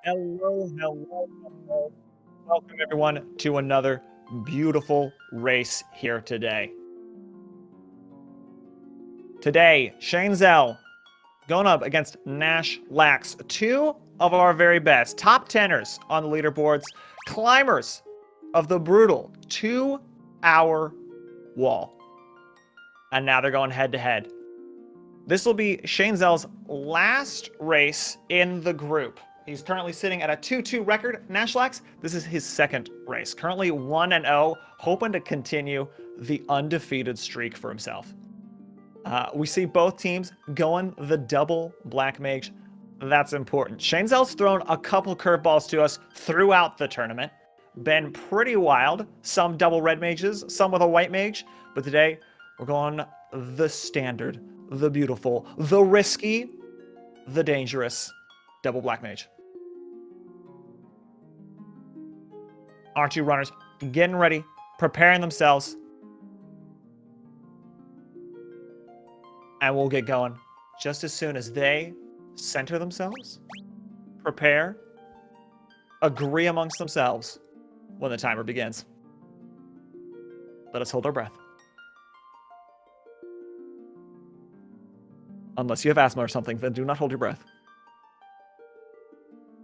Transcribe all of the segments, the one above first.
Hello, hello, hello. Welcome everyone to another beautiful race here today. Today, ShaneZell going up against Nashlax, two of our very best top teners on the leaderboards, climbers of the brutal 2-hour wall. And now they're going head to head. This will be ShaneZell's last race in the group. He's currently sitting at a 2-2 record. Nashlax, this is his second race. Currently 1-0, hoping to continue the undefeated streak for himself. We see both teams going the double Black Mage. That's important. ShaneZell's thrown a couple curveballs to us throughout the tournament. Been pretty wild. Some double Red Mages, some with a White Mage. But today, we're going the standard, the beautiful, the risky, the dangerous double Black Mage. Aren't you runners getting ready, preparing themselves? And we'll get going just as soon as they center themselves, prepare, agree amongst themselves when the timer begins. Let us hold our breath. Unless you have asthma or something, then do not hold your breath.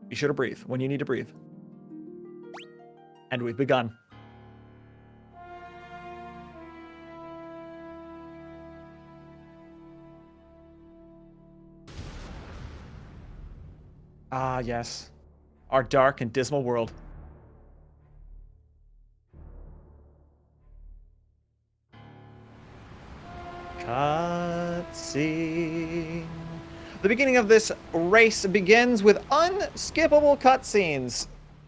Be sure to breathe when you need to breathe. And we've begun. Ah, yes. Our dark and dismal world. Cutscene. The beginning of this race begins with unskippable cutscenes.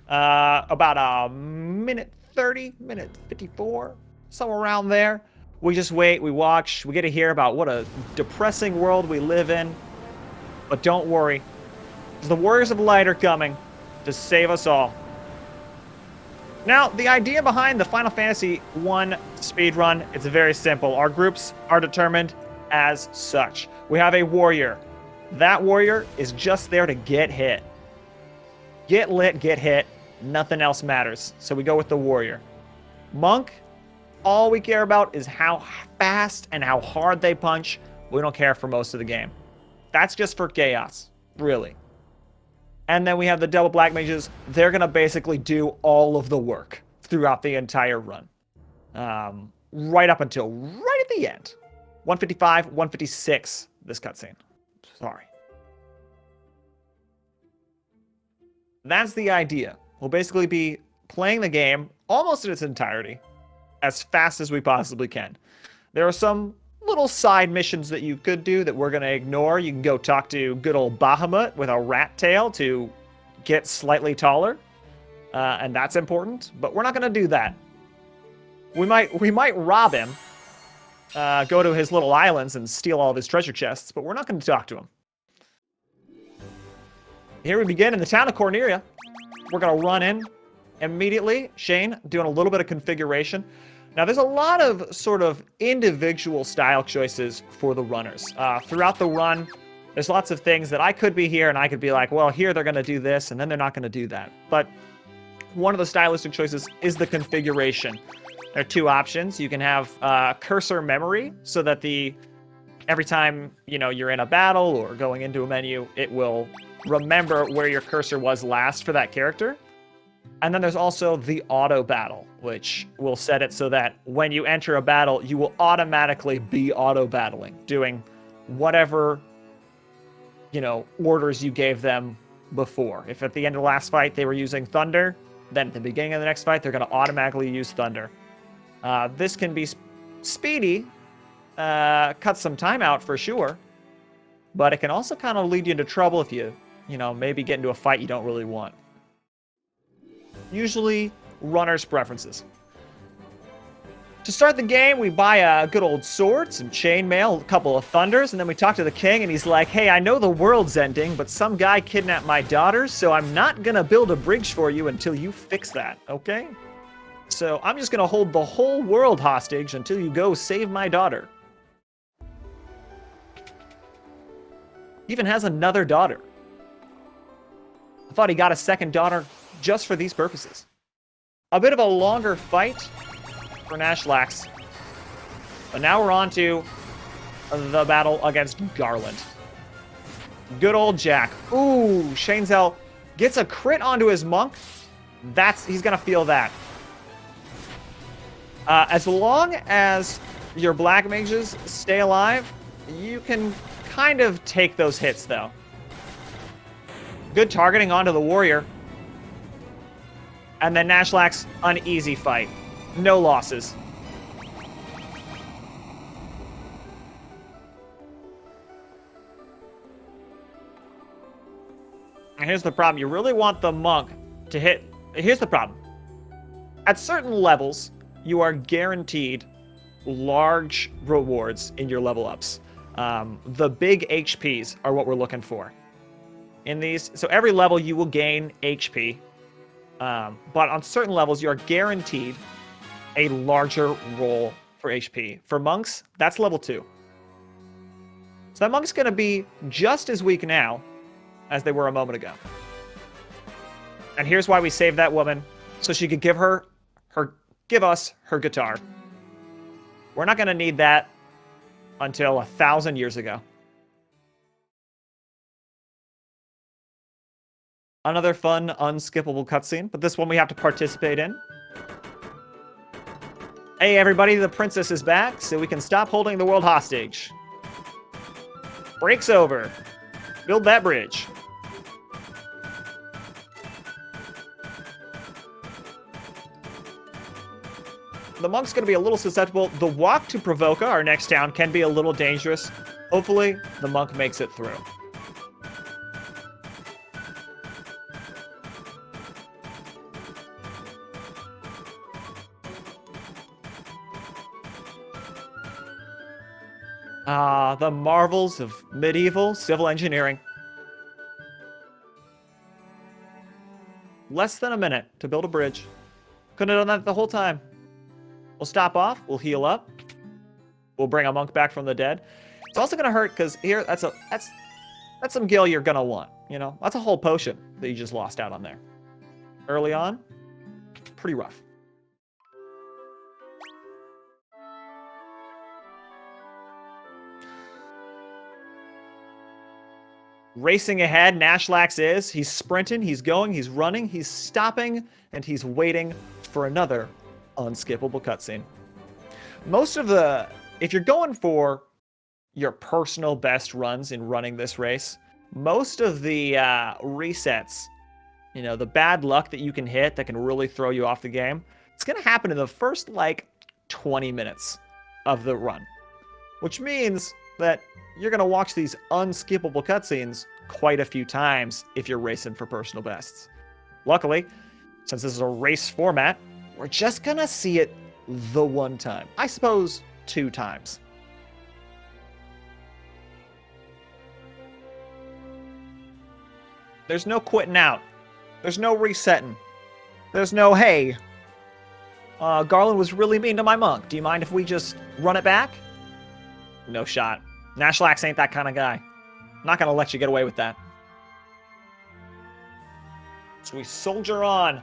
About a minute 30, minute 54, somewhere around there. We just wait, we watch, we get to hear about what a depressing world we live in. But don't worry, because the Warriors of Light are coming to save us all. Now, the idea behind the Final Fantasy 1 speedrun, it's very simple. Our groups are determined as such. We have a warrior. That warrior is just there to get hit. Get lit, get hit. Nothing else matters. So we go with the warrior. Monk, all we care about is how fast and how hard they punch. We don't care for most of the game. That's just for chaos, really. And then we have the double Black Mages. They're going to basically do all of the work throughout the entire run. Right up until right at the end. 155, 156, this cutscene. Sorry. That's the idea. We'll basically be playing the game almost in its entirety as fast as we possibly can. There are some little side missions that you could do that we're going to ignore. You can go talk to good old Bahamut with a rat tail to get slightly taller. And that's important, but we're not going to do that. We might rob him, go to his little islands and steal all of his treasure chests, but we're not going to talk to him. Here we begin in the town of Corneria. We're going to run in immediately. Shane doing a little bit of configuration. Now, there's a lot of sort of individual style choices for the runners. Throughout the run, there's lots of things that I could be here and I could be like, well, here they're going to do this, and then they're not going to do that. But one of the stylistic choices is the configuration. There are two options. You can have cursor memory, so that every time you're in a battle or going into a menu, it will remember where your cursor was last for that character. And then there's also the auto battle, which will set it so that when you enter a battle, you will automatically be auto battling, doing whatever, orders you gave them before. If at the end of the last fight they were using thunder, then at the beginning of the next fight, they're going to automatically use thunder. This can be speedy, cut some time out for sure, but it can also kind of lead you into trouble if you maybe get into a fight you don't really want. Usually, runners' preferences. To start the game, we buy a good old sword, some chainmail, a couple of thunders, and then we talk to the king, and he's like, hey, I know the world's ending, but some guy kidnapped my daughter, so I'm not gonna build a bridge for you until you fix that, okay? So I'm just gonna hold the whole world hostage until you go save my daughter. He even has another daughter. thought he got a second daughter just for these purposes. A bit of a longer fight for Nashlax. But now we're on to the battle against Garland. Good old Jack. Ooh, ShaneZell gets a crit onto his monk. He's gonna feel that. As long as your black mages stay alive, you can kind of take those hits, though. Good targeting onto the warrior. And then Nashlax, an easy fight. No losses. And here's the problem. You really want the monk to hit. Here's the problem. At certain levels, you are guaranteed large rewards in your level ups. The big HPs are what we're looking for in these. So every level you will gain HP. But on certain levels, you are guaranteed a larger roll for HP. For monks, that's level 2. So that monk's going to be just as weak now as they were a moment ago. And here's why we saved that woman, so she could give us her guitar. We're not going to need that until 1,000 years ago. Another fun, unskippable cutscene, but this one we have to participate in. Hey everybody, the princess is back, so we can stop holding the world hostage. Break's over. Build that bridge. The monk's going to be a little susceptible. The walk to Provoca, our next town, can be a little dangerous. Hopefully, the monk makes it through. The marvels of medieval civil engineering. Less than a minute to build a bridge. Couldn't have done that the whole time. We'll stop off. We'll heal up. We'll bring a monk back from the dead. It's also gonna hurt because here that's some gil you're gonna want. You know, that's a whole potion that you just lost out on there. Early on, pretty rough. Racing ahead, Nashlax is. He's sprinting, he's going, he's running, he's stopping, and he's waiting for another unskippable cutscene. Most of the... If you're going for your personal best runs in running this race, most of the resets, you know, the bad luck that you can hit that can really throw you off the game, it's going to happen in the first, like, 20 minutes of the run. Which means that you're going to watch these unskippable cutscenes quite a few times if you're racing for personal bests. Luckily, since this is a race format, we're just going to see it the one time. I suppose 2 times. There's no quitting out. There's no resetting. There's no, hey, Garland was really mean to my monk. Do you mind if we just run it back? No shot. Nashlax ain't that kind of guy. I'm not going to let you get away with that. So we soldier on.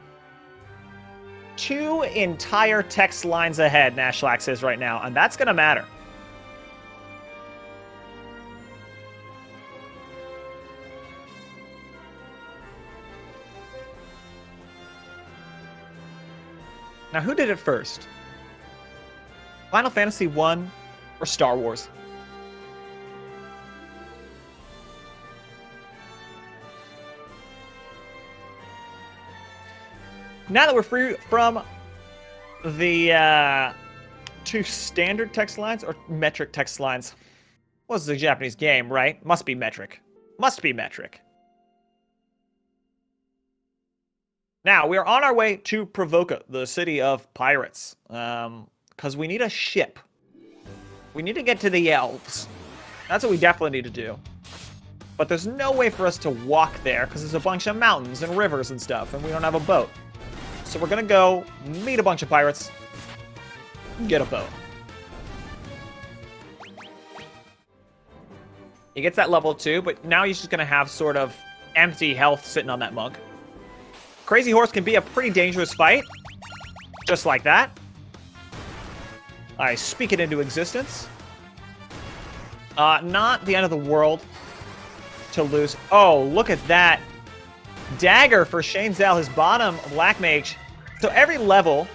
2 entire text lines ahead, Nashlax is right now, and that's going to matter. Now, who did it first? Final Fantasy 1 or Star Wars? Now that we're free from the 2 standard text lines, or metric text lines. Well, this is a Japanese game, right? Must be metric. Must be metric. Now, we are on our way to Provoca, the city of pirates. Because we need a ship. We need to get to the elves. That's what we definitely need to do. But there's no way for us to walk there, because there's a bunch of mountains and rivers and stuff, and we don't have a boat. So we're going to go meet a bunch of pirates, get a boat. He gets that level 2, but now he's just going to have sort of empty health sitting on that monk. Crazy Horse can be a pretty dangerous fight. Just like that. I speak it into existence. Not the end of the world to lose. Oh, look at that. Dagger for ShaneZell, his bottom Black Mage. So every level,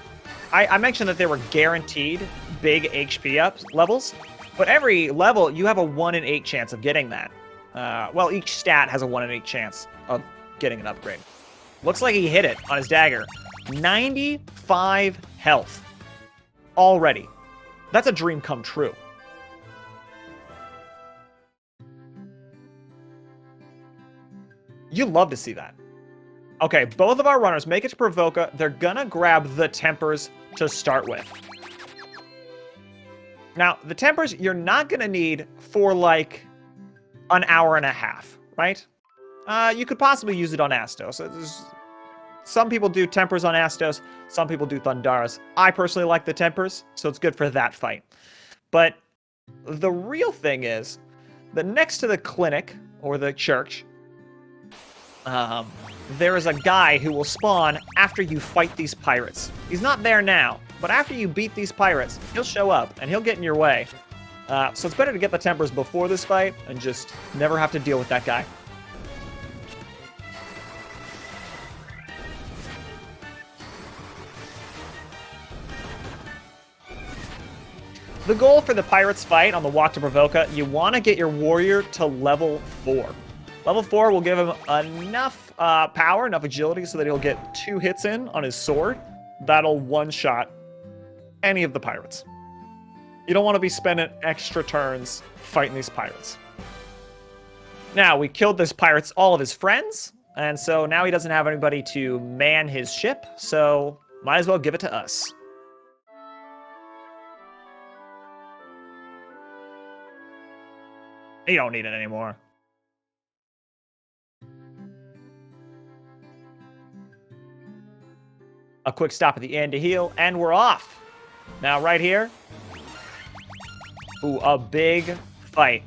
I mentioned that they were guaranteed big HP up levels, but every level you have a 1 in 8 chance of getting that. Well, each stat has a 1 in 8 chance of getting an upgrade. Looks like he hit it on his dagger. 95 health already. That's a dream come true. You love to see that. Okay, both of our runners make it to Provoca. They're gonna grab the Tempers to start with. Now, the Tempers you're not gonna need for like an hour and a half, right? You could possibly use it on Astos. Some people do Tempers on Astos, some people do Thundaras. I personally like the Tempers, so it's good for that fight. But the real thing is that next to the clinic, or the church, there is a guy who will spawn after you fight these pirates. He's not there now, but after you beat these pirates, he'll show up, and he'll get in your way. So it's better to get the Tempers before this fight, and just never have to deal with that guy. The goal for the Pirates fight on the walk to Provoca, you want to get your warrior to level 4. Level 4 will give him enough power, enough agility, so that he'll get 2 hits in on his sword. That'll one-shot any of the pirates. You don't want to be spending extra turns fighting these pirates. Now, we killed this pirate's all of his friends, and so now he doesn't have anybody to man his ship, so might as well give it to us. You don't need it anymore. A quick stop at the end to heal, and we're off. Now, right here. Ooh, a big fight.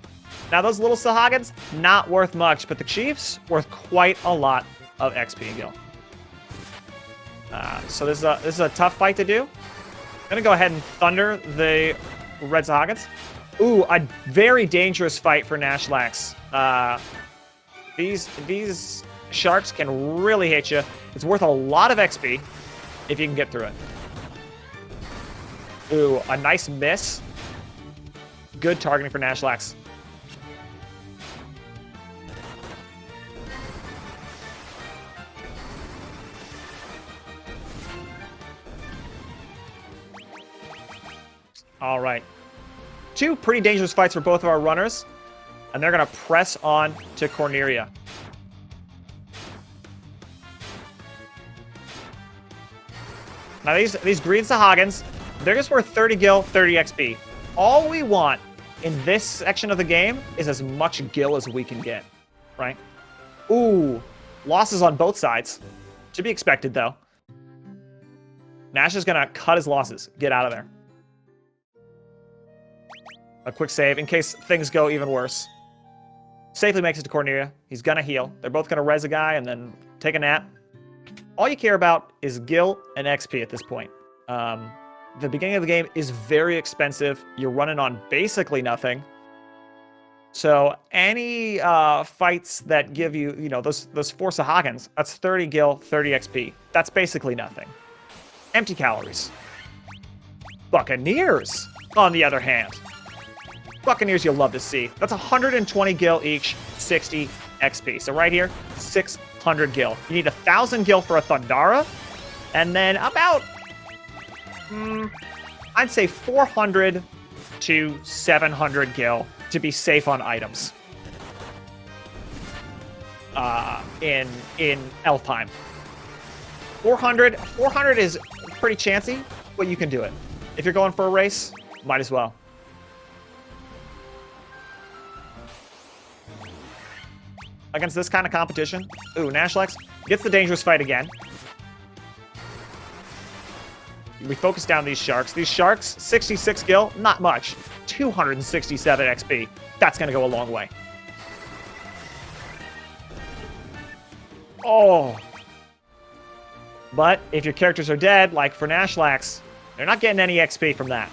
Now, those little Sahagins, not worth much, but the Chiefs, worth quite a lot of XP and gil. So this is a tough fight to do. I'm gonna go ahead and thunder the red Sahagins. Ooh, a very dangerous fight for Nashlax. These sharks can really hit you. It's worth a lot of XP if you can get through it. Ooh, a nice miss. Good targeting for Nashlax. All right. 2 pretty dangerous fights for both of our runners, and they're going to press on to Corneria. Now, these green Sahagins, they're just worth 30 gil, 30 XP. All we want in this section of the game is as much gil as we can get, right? Ooh, losses on both sides. To be expected, though. Nash is going to cut his losses. Get out of there. A quick save in case things go even worse. Safely makes it to Corneria. He's gonna heal. They're both gonna res a guy and then take a nap. All you care about is gil and XP at this point. The beginning of the game is very expensive. You're running on basically nothing. So any fights that give you, those 4 Sahagins, that's 30 gil, 30 XP. That's basically nothing. Empty calories. Buccaneers, on the other hand. Buccaneers you'll love to see. That's 120 gil each, 60 XP. So right here, 600 gil. You need 1,000 gil for a Thundara, and then about, I'd say 400 to 700 gil to be safe on items. In Elfheim. 400 is pretty chancy, but you can do it. If you're going for a race, might as well. Against this kind of competition. Ooh, Nashlax gets the dangerous fight again. We focus down these sharks. These sharks, 66 gil, not much. 267 XP. That's going to go a long way. But if your characters are dead, like for Nashlax, they're not getting any XP from that.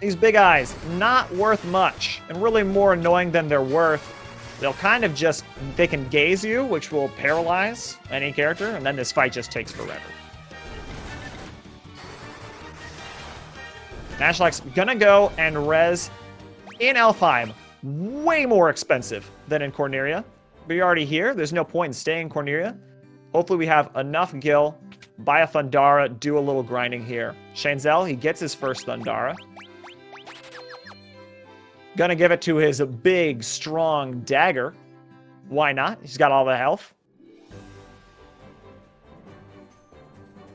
These big eyes, not worth much, and really more annoying than they're worth. They'll kind of just, they can gaze you, which will paralyze any character, and then this fight just takes forever. Nashlax gonna go and res in Elfheim. Way more expensive than in Corneria. But you're already here. There's no point in staying in Corneria. Hopefully we have enough gil. Buy a Thundara, do a little grinding here. ShaneZell, he gets his first Thundara. Gonna give it to his big, strong dagger. Why not? He's got all the health.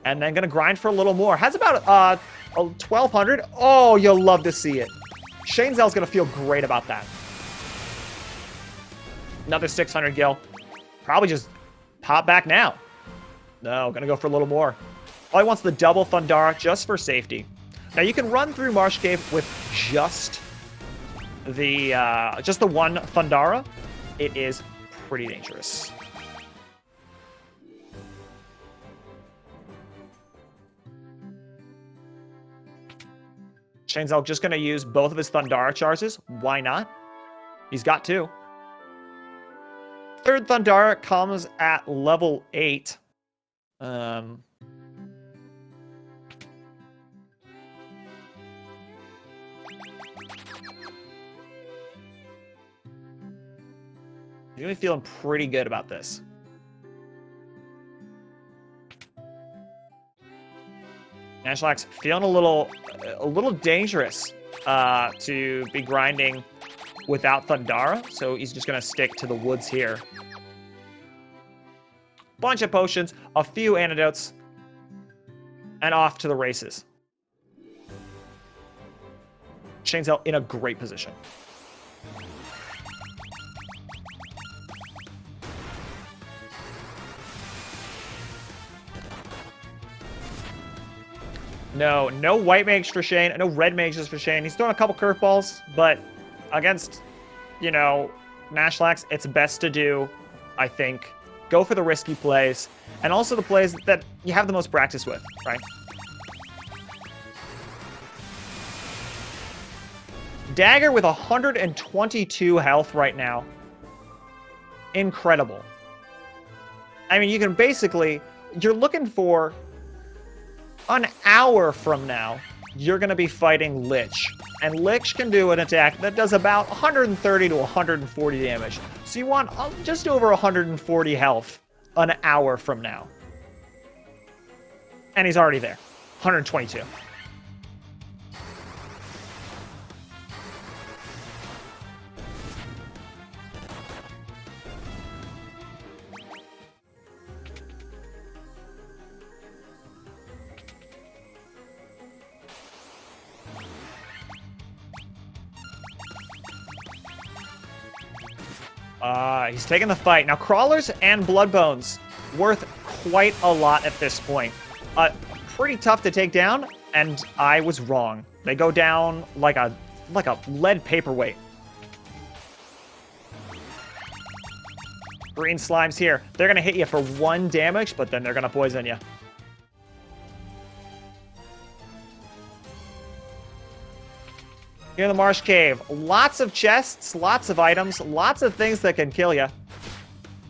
And then gonna grind for a little more. Has about 1,200. Oh, you'll love to see it. ShaneZell's gonna feel great about that. Another 600 gil. Probably just pop back now. No, gonna go for a little more. Oh, he wants the double Thundara just for safety. Now you can run through Marsh Cave with just the one Thundara. It is pretty dangerous. ShaneZell just going to use both of his Thundara charges. Why not? He's got two. Third Thundara comes at level 8. You're going to be feeling pretty good about this. Nashlax feeling a little dangerous to be grinding without Thundara, so he's just going to stick to the woods here. Bunch of potions, a few antidotes, and off to the races. ShaneZell in a great position. No white mage for Shane, no red mages for Shane. He's throwing a couple curveballs, but against, you know, Nashlax, it's best to do, I think, go for the risky plays, and also the plays that you have the most practice with, right? Dagger with 122 health right now. Incredible. I mean, you can basically, you're looking for an hour from now, you're going to be fighting Lich. And Lich can do an attack that does about 130 to 140 damage. So you want just over 140 health an hour from now. And he's already there. 122. He's taking the fight. Now, Crawlers and Bloodbones worth quite a lot at this point. Pretty tough to take down, and I was wrong. They go down like a lead paperweight. Green Slimes here. They're going to hit you for 1 damage, but then they're going to poison you. Here in the Marsh Cave, lots of chests, lots of items, lots of things that can kill you.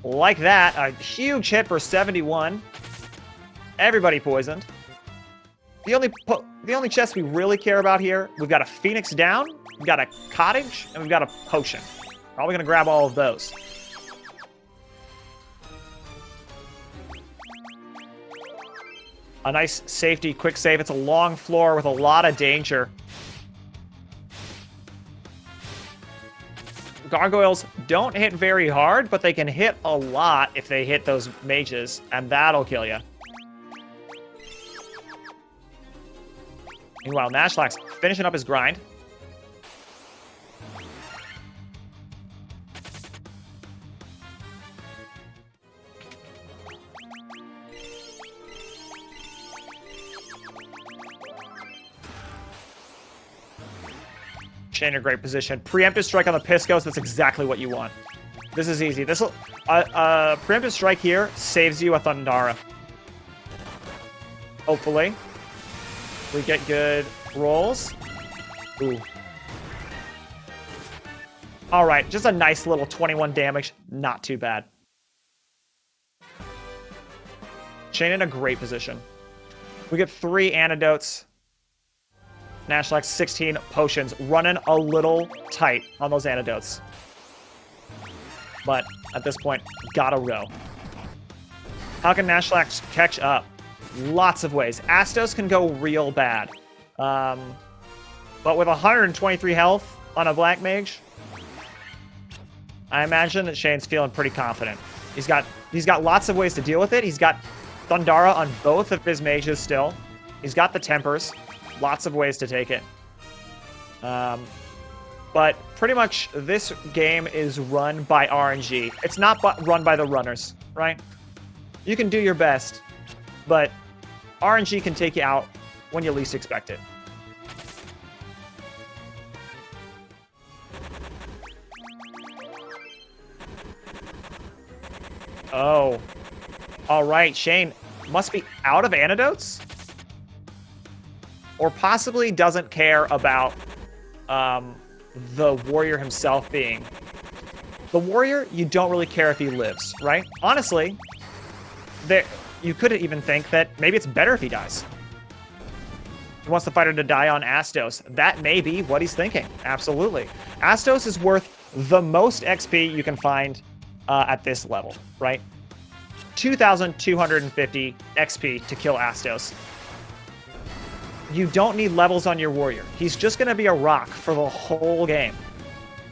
Like that, a huge hit for 71. Everybody poisoned. The only chest we really care about here, we've got a Phoenix down, we've got a Cottage, and we've got a Potion. Probably gonna grab all of those. A nice safety, quick save. It's a long floor with a lot of danger. Gargoyles don't hit very hard, but they can hit a lot if they hit those mages, and that'll kill you. Meanwhile, Nashlax finishing up his grind. Shane in a great position. Preemptive strike on the Piscos, that's exactly what you want. This is easy. This will preemptive strike here saves you a Thundara. Hopefully, we get good rolls. Ooh. All right, just a nice little 21 damage. Not too bad. Shane in a great position. We get 3 antidotes. Nashlax 16 potions. Running a little tight on those antidotes. But at this point, gotta go. How can Nashlax catch up? Lots of ways. Astos can go real bad. But with 123 health on a Black Mage, I imagine that Shane's feeling pretty confident. He's got lots of ways to deal with it. He's got Thundara on both of his mages still. He's got the tempers. Lots of ways to take it. But pretty much this game is run by RNG. It's not run by the runners, right? You can do your best, but RNG can take you out when you least expect it. Oh. All right, Shane must be out of antidotes? Or possibly doesn't care about the warrior himself being. The warrior, you don't really care if he lives, right? Honestly, you could even think that maybe it's better if he dies. He wants the fighter to die on Astos. That may be what he's thinking. Absolutely. Astos is worth the most XP you can find at this level, right? 2,250 XP to kill Astos. You don't need levels on your warrior. He's just going to be a rock for the whole game.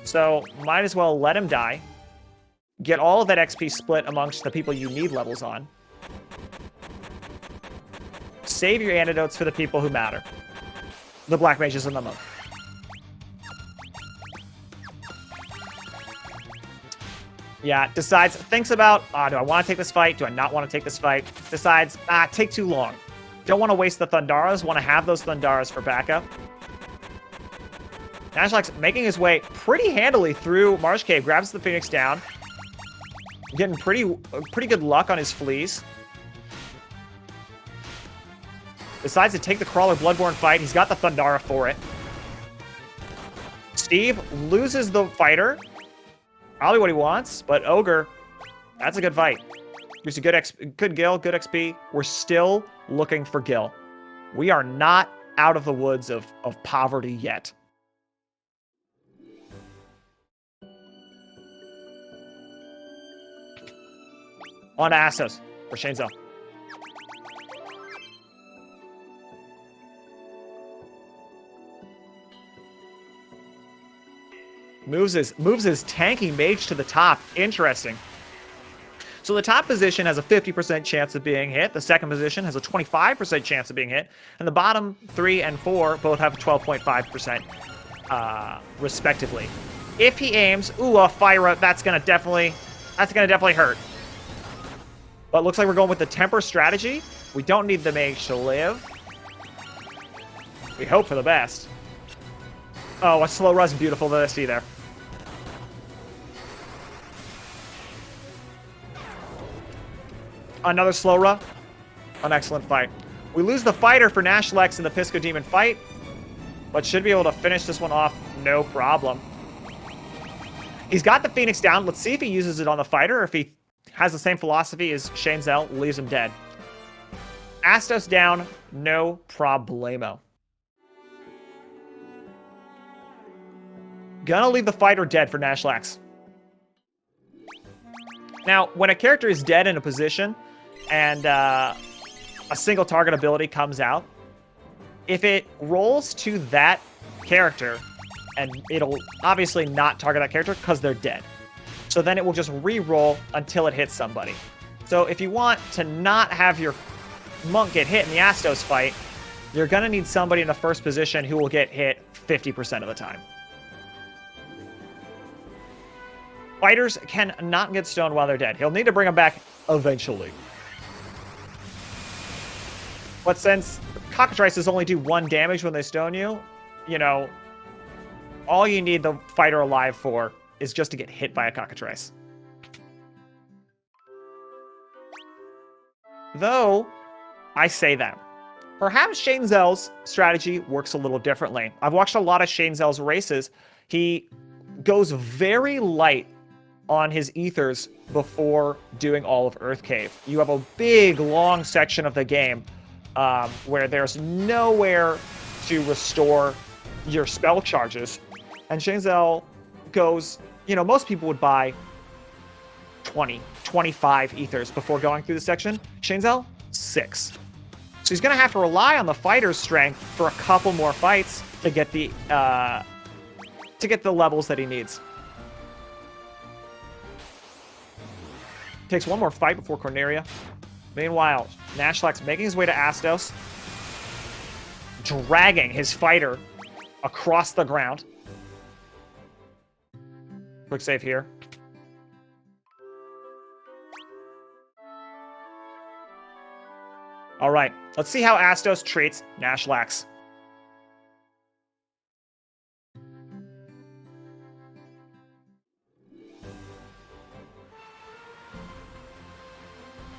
So might as well let him die. Get all of that XP split amongst the people you need levels on. Save your antidotes for the people who matter. The Black Mages and the Monk. Yeah, thinks about, do I want to take this fight? Do I not want to take this fight? Decides, take too long. Don't want to waste the Thundaras, want to have those Thundaras for backup. Nashlax making his way pretty handily through Marsh Cave, grabs the Phoenix down. Getting pretty good luck on his fleas. Decides to take the Crawler Bloodborne fight. He's got the Thundara for it. Steve loses the fighter. Probably what he wants, but Ogre, that's a good fight. There's a good Gil, good XP. We're still looking for Gil. We are not out of the woods of poverty yet. On to Astos for ShaneZell. Moves his tanky mage to the top. Interesting. So the top position has a 50% chance of being hit. The second position has a 25% chance of being hit. And the bottom 3 and 4 both have 12.5% respectively. If he aims, a Fyra, that's gonna definitely hurt. But it looks like we're going with the temper strategy. We don't need the mage to live. We hope for the best. Oh, a slow run, beautiful to see there. Another slow run. An excellent fight. We lose the fighter for Nashlax in the Pisco Demon fight, but should be able to finish this one off no problem. He's got the Phoenix down. Let's see if he uses it on the fighter or if he has the same philosophy as ShaneZell, leaves him dead. Astos down, no problemo. Gonna leave the fighter dead for Nashlax. Now, when a character is dead in a position and a single target ability comes out, if it rolls to that character, and it'll obviously not target that character because they're dead. So then it will just re-roll until it hits somebody. So if you want to not have your monk get hit in the Astos fight, you're going to need somebody in the first position who will get hit 50% of the time. Fighters can not get stoned while they're dead. He'll need to bring them back eventually. But since cockatrices only do 1 damage when they stone you, you know, all you need the fighter alive for is just to get hit by a cockatrice. Though, I say that. Perhaps ShaneZell's strategy works a little differently. I've watched a lot of ShaneZell's races. He goes very light on his ethers before doing all of Earth Cave. You have a big, long section of the game where there's nowhere to restore your spell charges. And ShaneZell goes, you know, most people would buy 20, 25 ethers before going through the section. ShaneZell, 6. So he's going to have to rely on the fighter's strength for a couple more fights to get the levels that he needs. Takes one more fight before Corneria. Meanwhile, Nashlax making his way to Astos, dragging his fighter across the ground. Quick save here. All right, let's see how Astos treats Nashlax.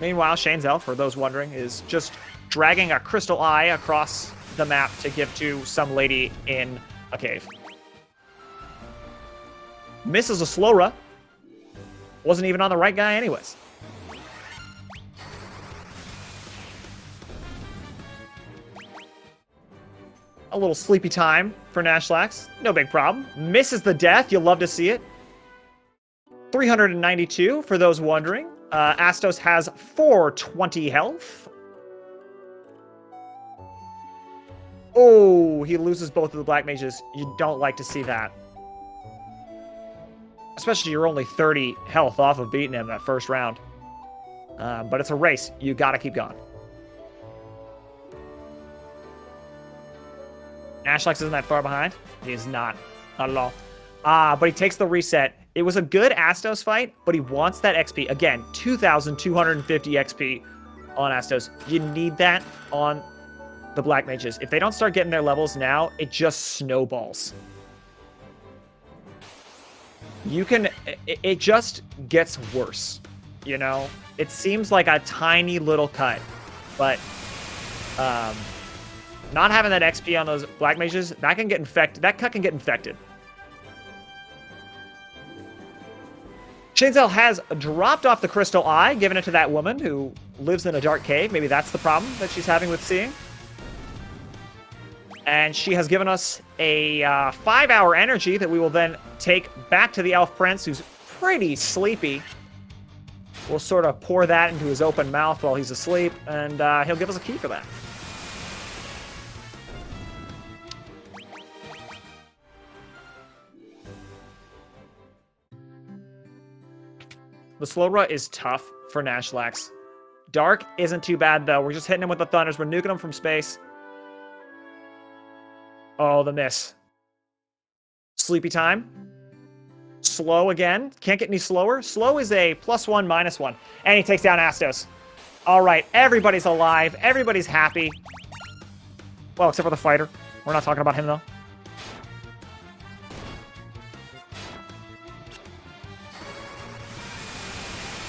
Meanwhile, ShaneZell, for those wondering, is just dragging a crystal eye across the map to give to some lady in a cave. Misses a Slowra. Wasn't even on the right guy anyways. A little sleepy time for Nashlax. No big problem. Misses the death. You'll love to see it. 392 for those wondering. Astos has 420 health. Oh, he loses both of the Black Mages. You don't like to see that. Especially you're only 30 health off of beating him that first round. But it's a race. You gotta keep going. Nashlax isn't that far behind. He is not. Not at all. But he takes the reset. It was a good Astos fight, but he wants that XP. Again, 2,250 XP on Astos. You need that on the Black Mages. If they don't start getting their levels now, it just snowballs. It just gets worse, you know? It seems like a tiny little cut, but not having that XP on those Black Mages, that can get infected. That cut can get infected. ShaneZell has dropped off the crystal eye, given it to that woman who lives in a dark cave. Maybe that's the problem that she's having with seeing. And she has given us a 5-hour energy that we will then take back to the Elf Prince, who's pretty sleepy. We'll sort of pour that into his open mouth while he's asleep, and he'll give us a key for that. The Slowra is tough for Nashlax. Dark isn't too bad, though. We're just hitting him with the Thunders. We're nuking him from space. Oh, the miss. Sleepy time. Slow again. Can't get any slower. Slow is a +1, -1. And he takes down Astos. All right, everybody's alive. Everybody's happy. Well, except for the fighter. We're not talking about him, though.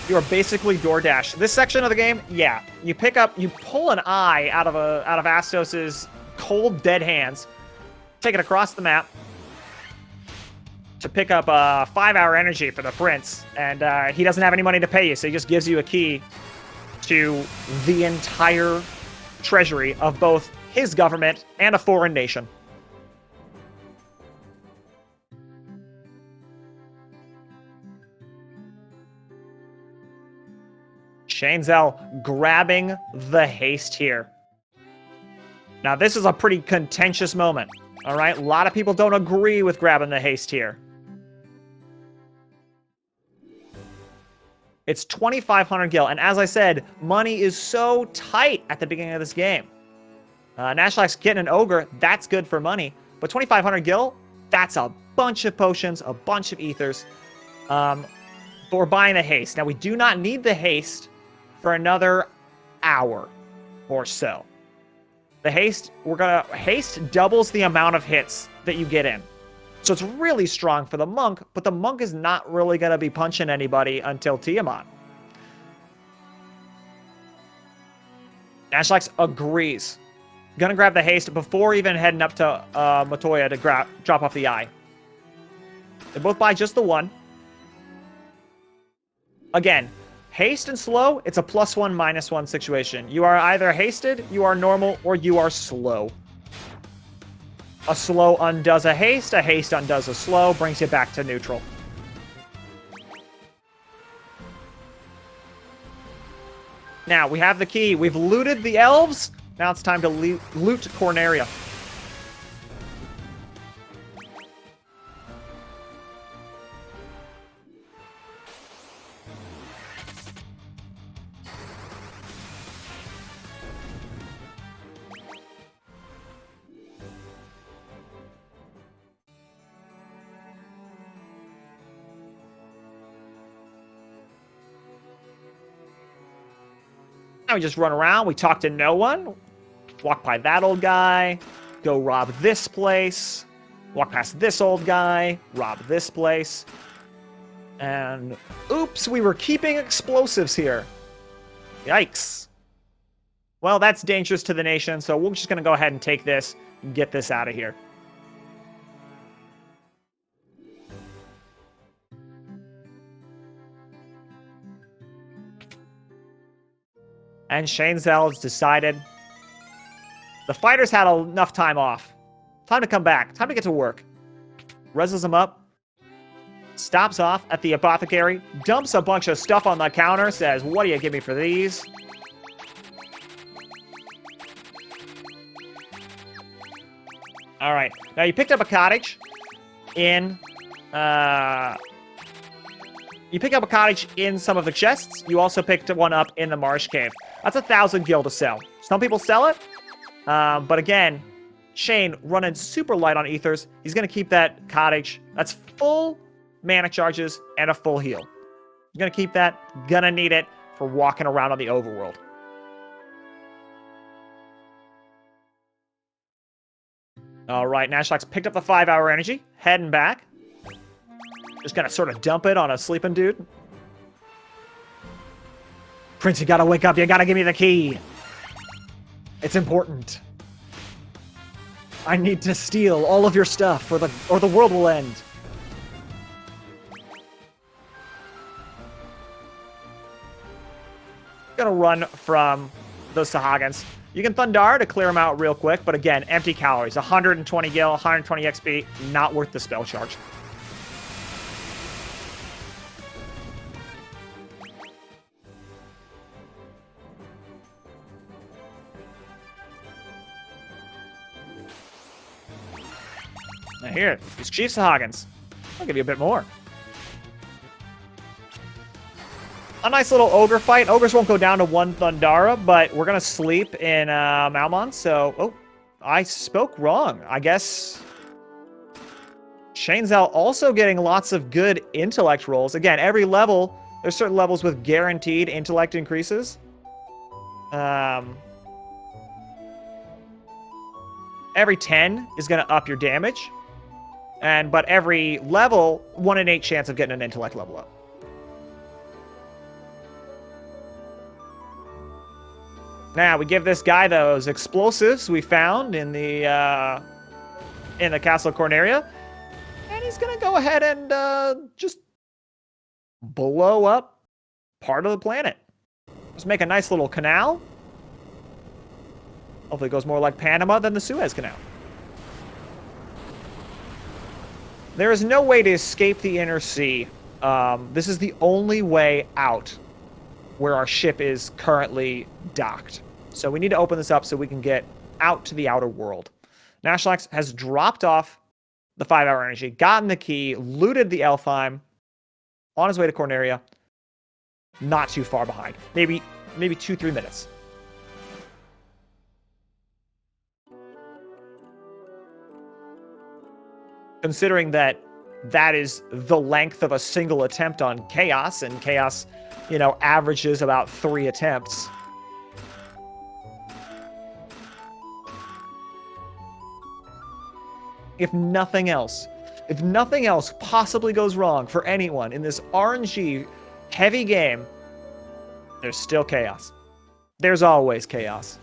You are basically DoorDash. This section of the game, yeah, you pull an eye out of Astos's cold, dead hands, take it across the map to pick up 5-hour energy for the prince, and he doesn't have any money to pay you, so he just gives you a key to the entire treasury of both his government and a foreign nation. ShaneZell grabbing the haste here. Now, this is a pretty contentious moment, all right? A lot of people don't agree with grabbing the haste here. It's 2,500 gil, and as I said, money is so tight at the beginning of this game. Nashlax getting an Ogre, that's good for money, but 2,500 gil, that's a bunch of potions, a bunch of ethers. But we're buying the haste. Now, we do not need the haste for another hour or so. The haste, haste doubles the amount of hits that you get in. So it's really strong for the monk, but the monk is not really going to be punching anybody until Tiamat. Nashlax agrees. Gonna grab the haste before even heading up to Matoya to drop off the eye. They both buy just the one. Again, haste and slow, it's a +1, -1 situation. You are either hasted, you are normal, or you are slow. A slow undoes a haste undoes a slow, brings you back to neutral. Now, we have the key. We've looted the elves. Now it's time to loot Corneria. Now we just run around, we talk to no one, walk by that old guy, go rob this place, walk past this old guy, rob this place, and oops, we were keeping explosives here. Yikes. Well, that's dangerous to the nation, so we're just going to go ahead and take this and get this out of here. And ShaneZell has decided the fighters had enough time off. Time to come back. Time to get to work. Reses them up. Stops off at the apothecary. Dumps a bunch of stuff on the counter. Says, what do you give me for these? Alright. Now you picked up a cottage in... You pick up a cottage in some of the chests. You also picked one up in the marsh cave. That's 1,000 gil to sell. Some people sell it. But again, Shane running super light on ethers. He's going to keep that cottage. That's full mana charges and a full heal. He's going to keep that. Gonna need it for walking around on the overworld. All right, Nashlax picked up the 5-hour energy. Heading back. Just gonna sort of dump it on a sleeping dude. Prince, you gotta wake up. You gotta give me the key. It's important. I need to steal all of your stuff, or the world will end. Gonna run from those Sahagins. You can Thundar to clear them out real quick, but again, empty calories. 120 gil, 120 XP, not worth the spell charge. Now here, these Chief Sahagins. I'll give you a bit more. A nice little ogre fight. Ogres won't go down to 1 Thundara, but we're gonna sleep in Malmon, so... Oh, I spoke wrong. I guess... ShaneZell also getting lots of good intellect rolls. Again, every level, there's certain levels with guaranteed intellect increases. Every 10 is gonna up your damage. But every level, 1 in 8 chance of getting an intellect level up. Now, we give this guy those explosives we found in the Castle Corneria. And he's going to go ahead and just blow up part of the planet. Just make a nice little canal. Hopefully it goes more like Panama than the Suez Canal. There is no way to escape the inner sea. This is the only way out where our ship is currently docked. So we need to open this up so we can get out to the outer world. Nashlax has dropped off the 5-hour energy, gotten the key, looted the Elfheim, on his way to Corneria. Not too far behind. Maybe 2-3 minutes. Considering that is the length of a single attempt on Chaos, and Chaos, averages about 3 attempts. If nothing else possibly goes wrong for anyone in this RNG heavy game, there's still Chaos. There's always chaos.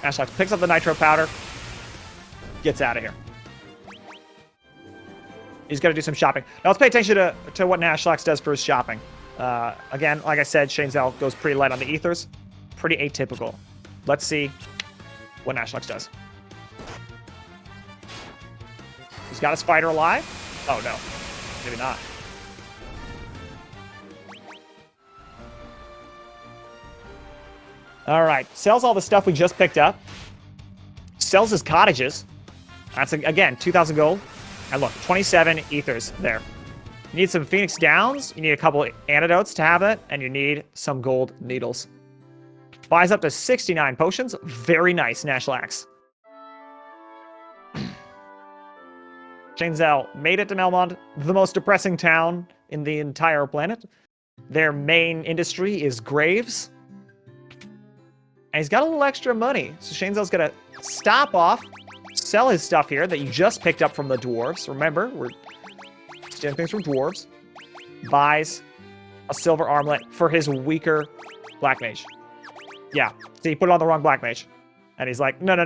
Nashlax picks up the nitro powder. Gets out of here. He's got to do some shopping. Now let's pay attention to what Nashlax does for his shopping. Again, like I said, ShaneZell goes pretty light on the ethers. Pretty atypical. Let's see what Nashlax does. He's got a spider alive. Oh, no. Maybe not. All right. Sells all the stuff we just picked up. Sells his cottages. That's, again, 2,000 gold. And look, 27 ethers there. You need some Phoenix Downs. You need a couple antidotes to have it. And you need some gold needles. Buys up to 69 potions. Very nice, Nashlax. ShaneZell made it to Melmond, the most depressing town in the entire planet. Their main industry is graves. And he's got a little extra money. So ShaneZell's going to stop off, sell his stuff here that you just picked up from the dwarves. Remember, we're stealing things from dwarves. Buys a silver armlet for his weaker black mage. Yeah, so he put it on the wrong black mage. And he's like, no.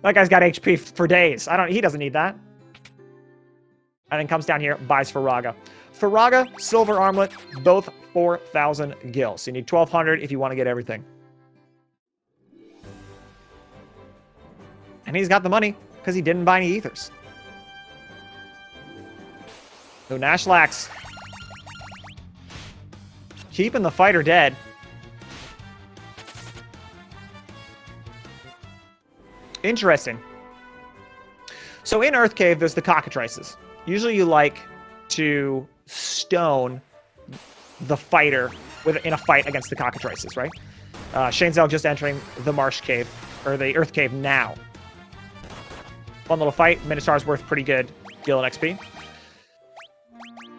That guy's got HP for days. He doesn't need that. And then comes down here, buys Faraga. Faraga, silver armlet, both 4,000 gil. So you need 1,200 if you want to get everything. And he's got the money because he didn't buy any ethers. So Nashlax keeping the fighter dead. Interesting. So in Earth Cave, there's the cockatrices. Usually you like to stone the fighter in a fight against the cockatrices, right? ShaneZell just entering the Marsh Cave, or the Earth Cave now. Fun little fight. Minotaur's worth pretty good gil and XP.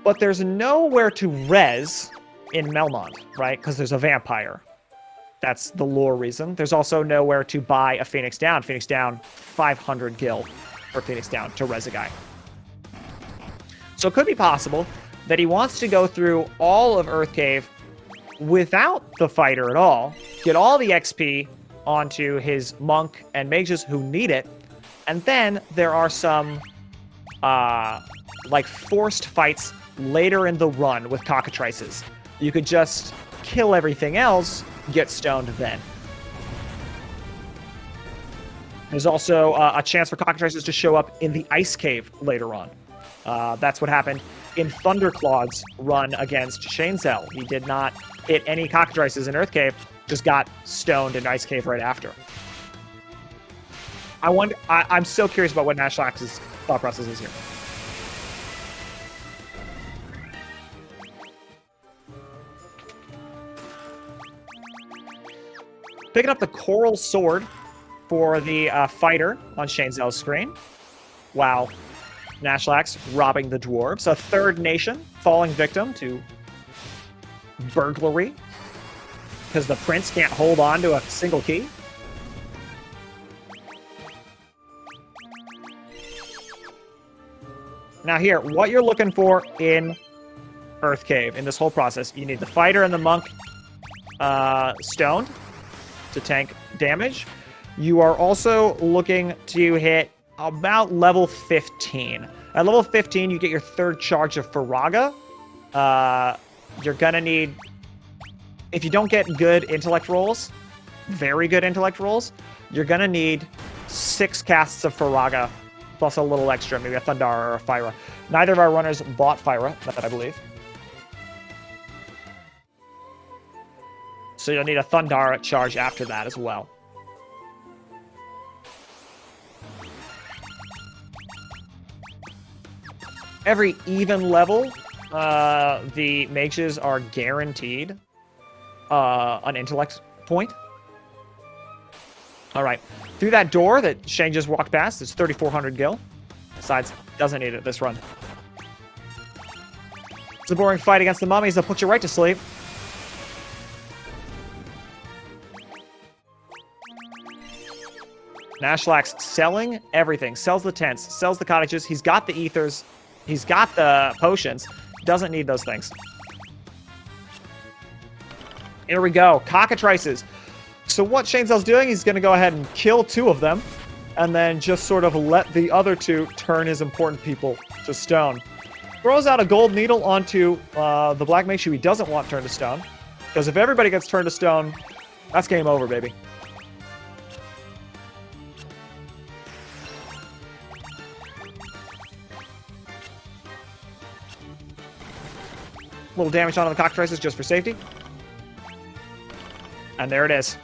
But there's nowhere to res in Melmond, right? Because there's a vampire. That's the lore reason. There's also nowhere to buy a Phoenix Down. Phoenix Down, 500 gil for Phoenix Down to res a guy. So it could be possible that he wants to go through all of Earth Cave without the fighter at all, get all the XP onto his monk and mages who need it, and then there are some like forced fights later in the run with cockatrices. You could just kill everything else, get stoned then. There's also a chance for cockatrices to show up in the Ice Cave later on. That's what happened in Thunderclaw's run against ShaneZell. He did not hit any cockatrices in Earth Cave, just got stoned in Ice Cave right after. I'm so curious about what Nashlax's thought process is here. Picking up the Coral Sword for the fighter on ShaneZell's screen. Wow. Nashlax robbing the dwarves. A third nation falling victim to burglary because the prince can't hold on to a single key. Now here, what you're looking for in Earth Cave, in this whole process, you need the fighter and the monk stoned to tank damage. You are also looking to hit about level 15. At level 15, you get your third charge of Faraga. You're gonna need, if you don't get good intellect rolls, very good intellect rolls, you're gonna need 6 casts of Faraga, plus a little extra, maybe a Thundara or a Fyra. Neither of our runners bought Fyra, I believe. So you'll need a Thundara charge after that as well. Every even level, the mages are guaranteed an intellect point. All right. Through that door that Shane just walked past, it's 3,400 gil. Besides, doesn't need it this run. It's a boring fight against the mummies. They'll put you right to sleep. Nashlax selling everything. Sells the tents, sells the cottages. He's got the ethers. He's got the potions. Doesn't need those things. Here we go. Cockatrices. So what ShaneZell's doing, he's going to go ahead and kill 2 of them. And then just sort of let the other 2 turn his important people to stone. Throws out a gold needle onto the black mage who he doesn't want turned to stone. Because if everybody gets turned to stone, that's game over, baby. Little damage onto the cockatrices just for safety. And there it is.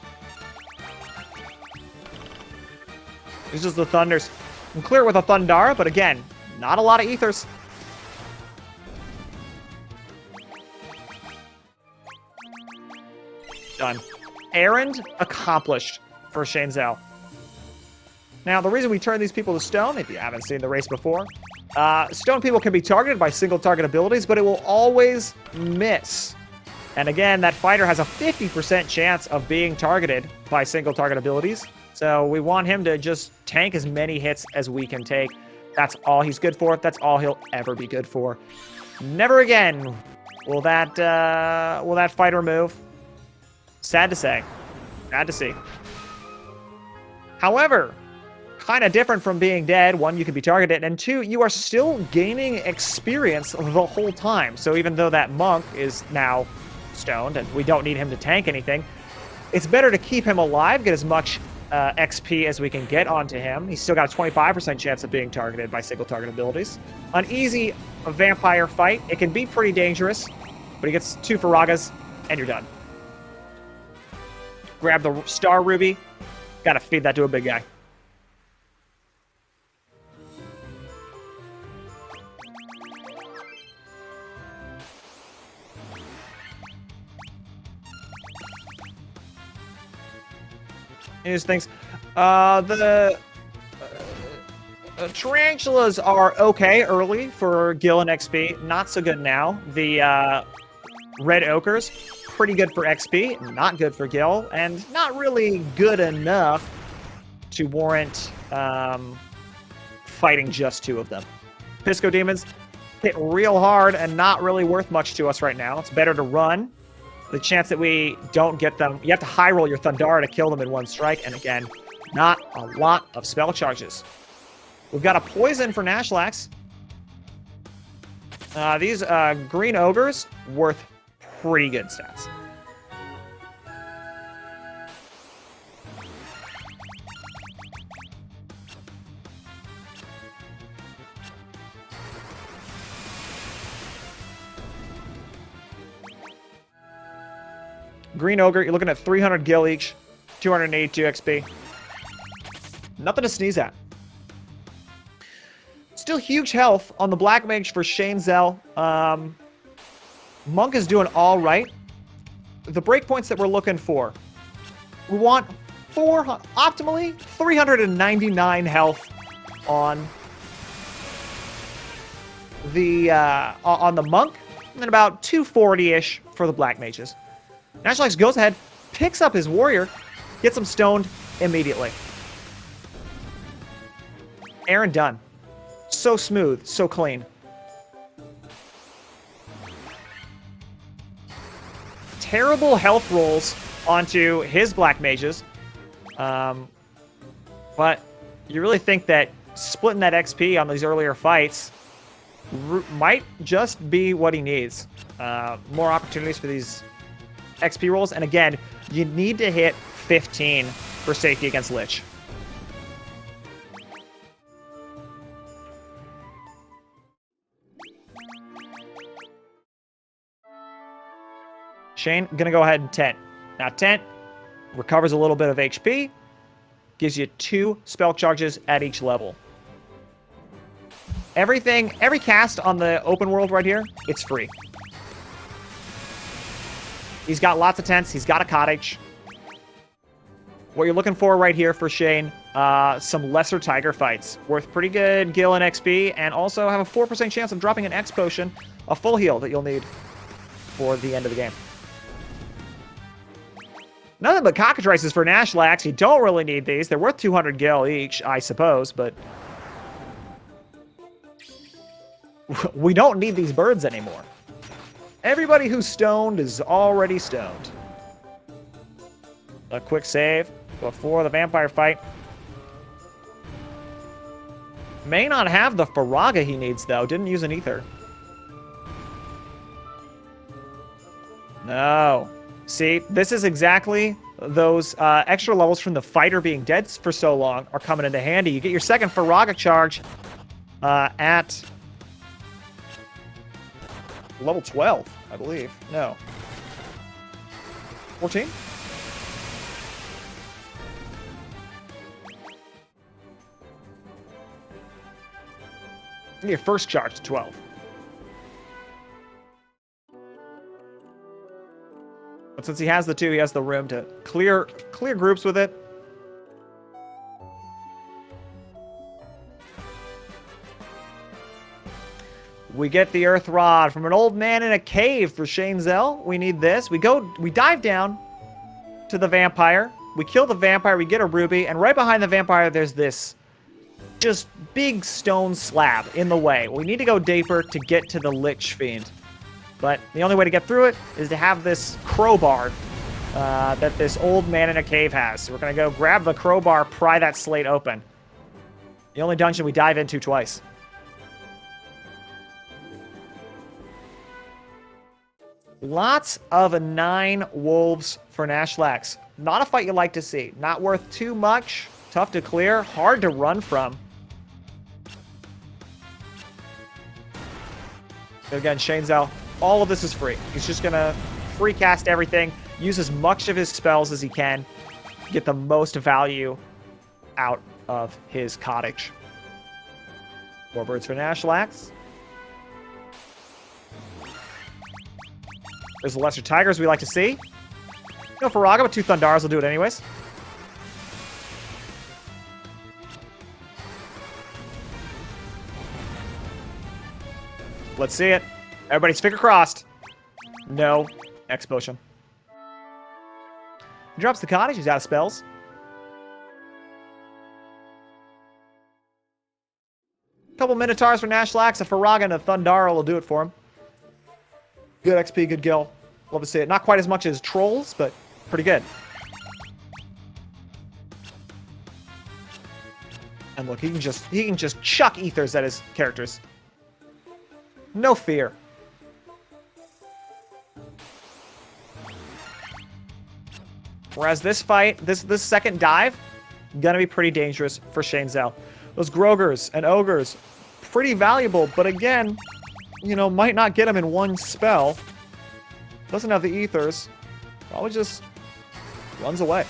This is the thunders. I'm clear with a Thundara, but again, not a lot of ethers. Done. Errand accomplished for ShaneZell. Now, the reason we turn these people to stone, if you haven't seen the race before, stone people can be targeted by single target abilities, but it will always miss. And again, that fighter has a 50% chance of being targeted by single target abilities. So we want him to just tank as many hits as we can take. That's all he's good for. That's all he'll ever be good for. Never again will that fighter move. Sad to say. Sad to see. However, kind of different from being dead. 1, you can be targeted, and 2, you are still gaining experience the whole time. So even though that monk is now stoned and we don't need him to tank anything, it's better to keep him alive, get as much XP as we can get onto him. He's still got a 25% chance of being targeted by single target abilities. An easy vampire fight. It can be pretty dangerous, but he gets 2 Faragas, and you're done. Grab the Star Ruby. Gotta feed that to a big guy. These things. The tarantulas are okay early for Gil and XP. Not so good now. The red ochres, pretty good for XP. Not good for Gil. And not really good enough to warrant fighting just 2 of them. Pisco demons hit real hard and not really worth much to us right now. It's better to run. The chance that we don't get them, you have to high roll your Thundara to kill them in 1 strike. And again, not a lot of spell charges. We've got a poison for Nashlax. These green ogres worth pretty good stats. Green ogre, you're looking at 300 gil each, 282 XP. Nothing to sneeze at. Still huge health on the black mage for ShaneZell. Monk is doing all right. The breakpoints that we're looking for, we want optimally 399 health on the monk, and then about 240-ish for the black mages. Nashlax goes ahead, picks up his warrior, gets him stoned immediately. Aaron done. So smooth, so clean. Terrible health rolls onto his black mages. But you really think that splitting that XP on these earlier fights might just be what he needs. More opportunities for these XP rolls. And again, you need to hit 15 for safety against Lich. Shane, gonna go ahead and tent. Now tent recovers a little bit of HP, gives you 2 spell charges at each level. Every cast on the open world right here, it's free. He's got lots of tents. He's got a cottage. What you're looking for right here for Shane, some lesser tiger fights. Worth pretty good gil and XP, and also have a 4% chance of dropping an X potion, a full heal that you'll need for the end of the game. Nothing but cockatrices for Nashlax. You don't really need these. They're worth 200 gil each, I suppose, but we don't need these birds anymore. Everybody who's stoned is already stoned. A quick save before the vampire fight. May not have the Faraga he needs, though. Didn't use an ether. No. See, this is exactly those extra levels from the fighter being dead for so long are coming into handy. You get your second Faraga charge at level 12, I believe. No. 14? Your first charge to 12. But since he has the 2, he has the room to clear groups with it. We get the Earth Rod from an old man in a cave for ShaneZell. We need this. We dive down to the vampire. We kill the vampire. We get a ruby. And right behind the vampire, there's this just big stone slab in the way. We need to go deeper to get to the Lich Fiend. But the only way to get through it is to have this crowbar that this old man in a cave has. So we're going to go grab the crowbar, pry that slate open. The only dungeon we dive into twice. Lots of 9 wolves for Nashlax. Not a fight you like to see. Not worth too much. Tough to clear. Hard to run from. But again, ShaneZell, all of this is free. He's just going to free cast everything. Use as much of his spells as he can. Get the most value out of his cottage. More birds for Nashlax. There's the lesser tigers we like to see. No Faraga, but 2 Thundars will do it anyways. Let's see it. Everybody's finger crossed. No. X potion. He drops the cottage. He's out of spells. Couple Minotaurs for Nashlax. A Faraga and a Thundara will do it for him. Good XP, good gil. Love to see it. Not quite as much as trolls, but pretty good. And look, he can just chuck ethers at his characters. No fear. Whereas this fight, this second dive, gonna be pretty dangerous for ShaneZell. Those Grogers and Ogres, pretty valuable, but again, you know, might not get him in one spell. Doesn't have the ethers. Probably just runs away.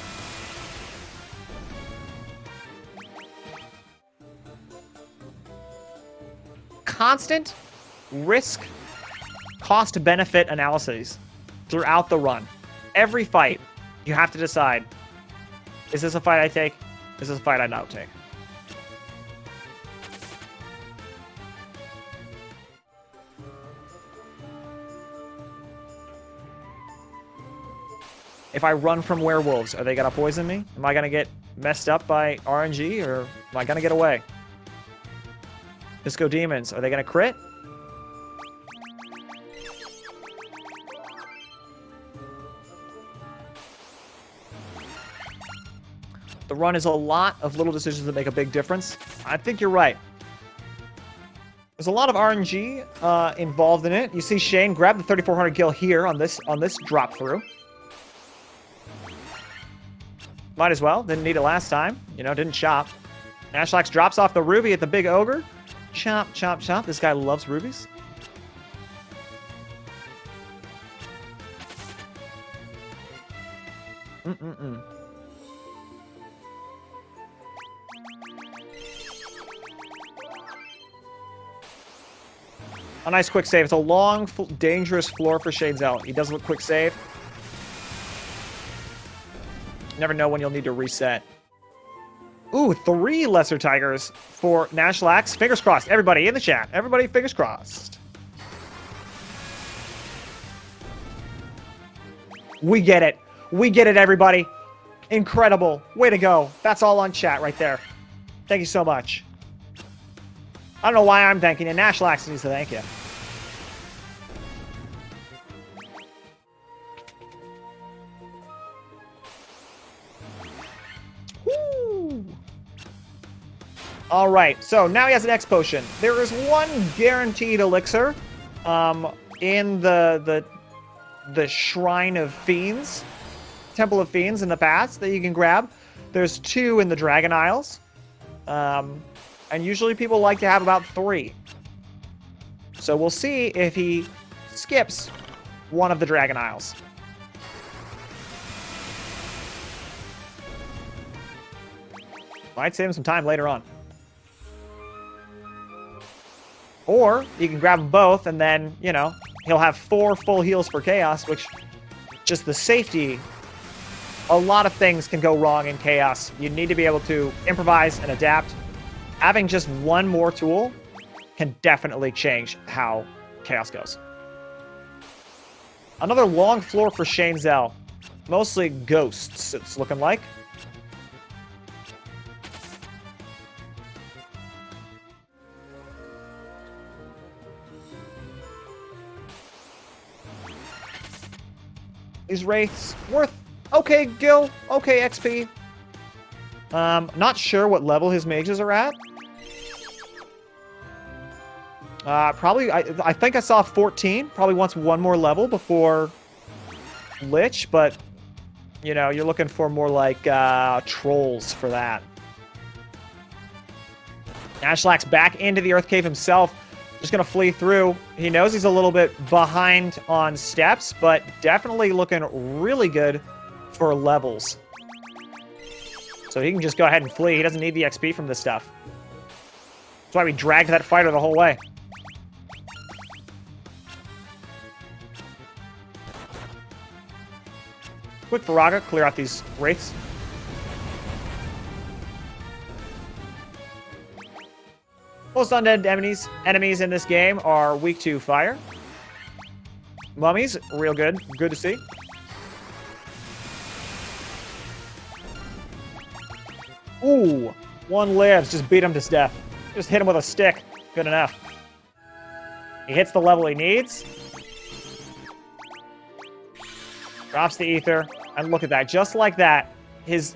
Constant risk cost benefit analyses throughout the run. Every fight, you have to decide, is this a fight I take? Is this a fight I don't take? If I run from werewolves, are they going to poison me? Am I going to get messed up by RNG, or am I going to get away? Disco Demons, are they going to crit? The run is a lot of little decisions that make a big difference. I think you're right. There's a lot of RNG involved in it. You see Shane grab the 3,400 gil here on this drop through. Might as well. Didn't need it last time. You know, didn't chop. Nashlax drops off the ruby at the big ogre. Chop, chop, chop. This guy loves rubies. A nice quick save. It's a long, dangerous floor for ShaneZell. He does look quick save. Never know when you'll need to reset. Ooh, 3 lesser tigers for Nashlax. Fingers crossed. Everybody in the chat. Everybody fingers crossed. We get it. We get it, everybody. Incredible. Way to go. That's all on chat right there. Thank you so much. I don't know why I'm thanking you. Nashlax needs to thank you. Woo! All right, so now he has an X potion. There is one guaranteed elixir in the Shrine of Fiends, Temple of Fiends in the past that you can grab. There's 2 in the Dragon Isles. And usually people like to have about 3. So we'll see if he skips one of the Dragon Isles. Might save him some time later on. Or you can grab them both and then, you know, he'll have 4 full heals for Chaos, which just the safety. A lot of things can go wrong in Chaos. You need to be able to improvise and adapt. Having just one more tool can definitely change how Chaos goes. Another long floor for ShaneZell. Mostly ghosts, it's looking like. These wraiths worth okay gil, okay XP. Not sure what level his mages are at. Probably, I think I saw 14. Probably wants one more level before Lich, but, you know, you're looking for more like trolls for that. Nashlax back into the Earth Cave himself. Just going to flee through. He knows he's a little bit behind on steps, but definitely looking really good for levels. So he can just go ahead and flee. He doesn't need the XP from this stuff. That's why we dragged that fighter the whole way. Quick Faraga, clear out these wraiths. Most undead enemies in this game are weak to fire. Mummies, real good. Good to see. Ooh, 1 lives. Just beat him to death. Just hit him with a stick. Good enough. He hits the level he needs. Drops the ether. And look at that. Just like that, his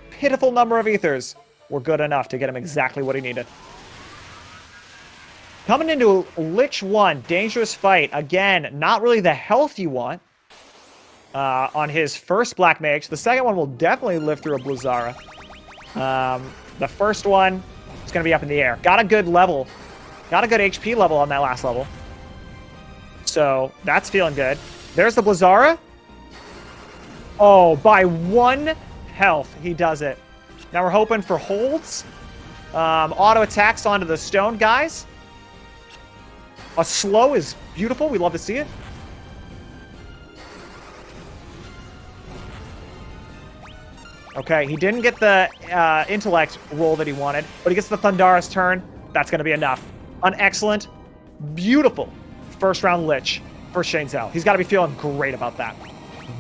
pitiful number of ethers were good enough to get him exactly what he needed. Coming into Lich 1, dangerous fight. Again, not really the health you want on his first Black Mage. The second one will definitely live through a Blizzara. The first one is going to be up in the air. Got a good level. Got a good HP level on that last level. So that's feeling good. There's the Blizzara. Oh, by 1 health, he does it. Now we're hoping for holds. Auto attacks onto the stone guys. A slow is beautiful. We love to see it. Okay, he didn't get the intellect roll that he wanted, but he gets the Thundarus turn. That's going to be enough. An excellent, beautiful first round Lich for ShaneZell. He's got to be feeling great about that.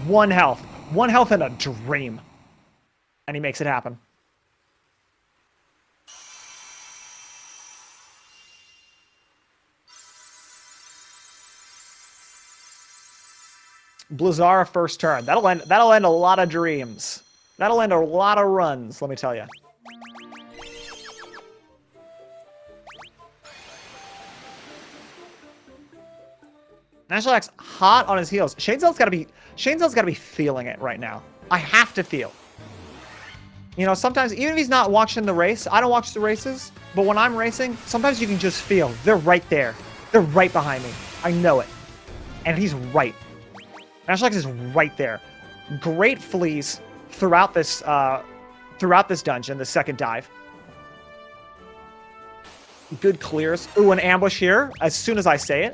1 health. 1 health in a dream. And he makes it happen. Blizzara first turn. That'll end a lot of dreams. That'll end a lot of runs, let me tell you. Nashlax hot on his heels. ShaneZell's got to be feeling it right now. I have to feel. You know, sometimes even if he's not watching the race, I don't watch the races, but when I'm racing, sometimes you can just feel they're right there. They're right behind me. I know it. And he's right. Nashlax is right there. Great flees throughout this dungeon, the second dive. Good clears. Ooh, an ambush here as soon as I say it.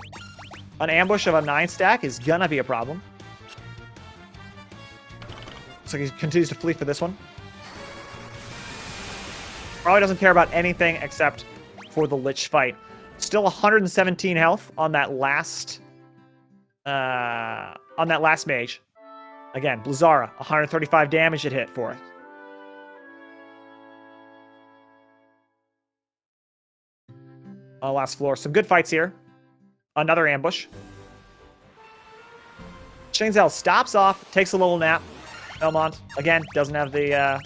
An ambush of a 9 stack is gonna be a problem. So he continues to flee for this one. Probably doesn't care about anything except for the Lich fight. Still 117 health on that last mage. Again, Blizzara, 135 damage it hit for it. Last floor. Some good fights here. Another ambush. ShaneZell stops off, takes a little nap. Belmont, again, doesn't have the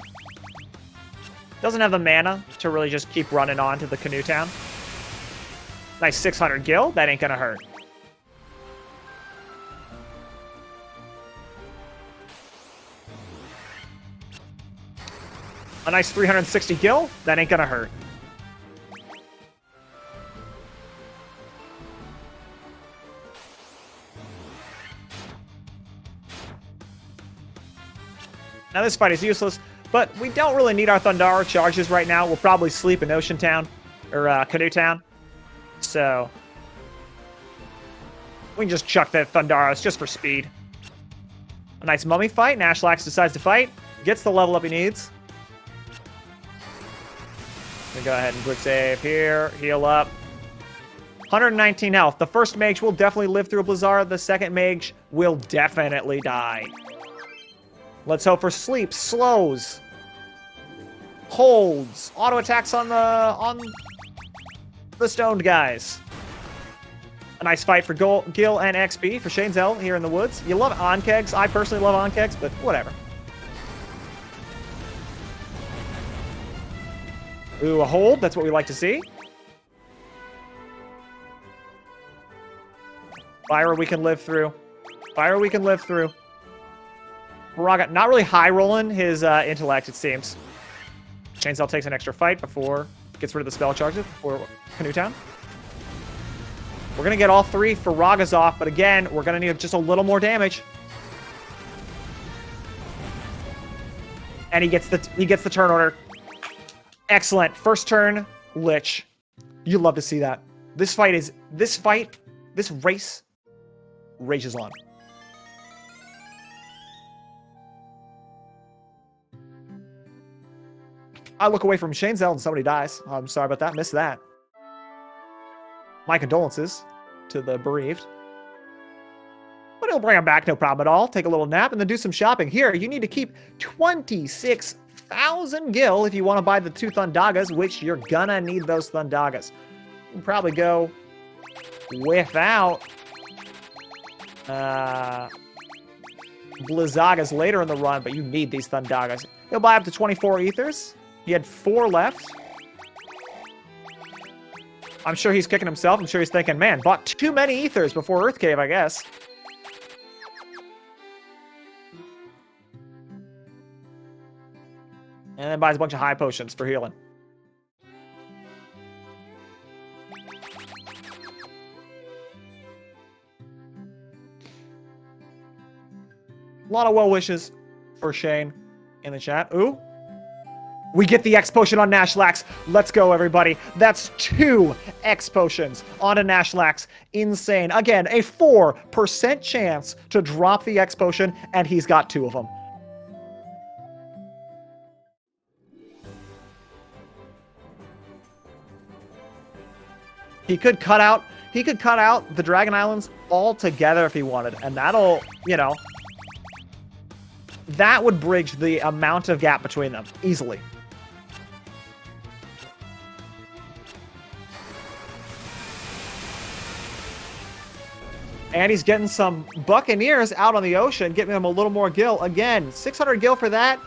mana to really just keep running on to the canoe town. Nice 600 gil. That ain't gonna hurt. A nice 360 gil. That ain't gonna hurt. Now this fight is useless, but we don't really need our Thundara charges right now. We'll probably sleep in Ocean Town, or Canoe Town. So we can just chuck the Thundaras just for speed. A nice mummy fight. Nashlax decides to fight. Gets the level up he needs. Gonna go ahead and quick save here. Heal up. 119 health. The first mage will definitely live through a Blizzard. The second mage will definitely die. Let's hope for sleep, slows, holds, auto attacks on the stoned guys. A nice fight for Gil and XP for ShaneZell here in the woods. You love Onkegs. I personally love Onkegs, but whatever. Ooh, a hold. That's what we like to see. Fire we can live through. Fire we can live through. Raga, not really high rolling his intellect, it seems. ShaneZell takes an extra fight before gets rid of the spell charges for Canoe Town. We're gonna get all three for Raga's off, but again, we're gonna need just a little more damage. And he gets the turn order. Excellent. First turn, Lich. You love to see that. This race rages on. I look away from ShaneZell and somebody dies. I'm sorry about that. Missed that. My condolences to the bereaved. But he'll bring him back, no problem at all. Take a little nap and then do some shopping. Here, you need to keep 26,000 gil if you want to buy the 2 Thundagas, which you're gonna need those Thundagas. You can probably go without Blizzagas later in the run, but you need these Thundagas. He'll buy up to 24 ethers. He had 4 left. I'm sure he's kicking himself. I'm sure he's thinking, man, bought too many ethers before Earth Cave, I guess. And then buys a bunch of high potions for healing. A lot of well wishes for Shane in the chat. Ooh. We get the X potion on Nashlax. Let's go, everybody. That's 2 X potions on a Nashlax. Insane. Again, a 4% chance to drop the X potion, and he's got 2 of them. He could cut out the Dragon Islands altogether if he wanted, and that'll, you know, that would bridge the amount of gap between them easily. And he's getting some Buccaneers out on the ocean, getting him a little more gil. Again, 600 gil for that.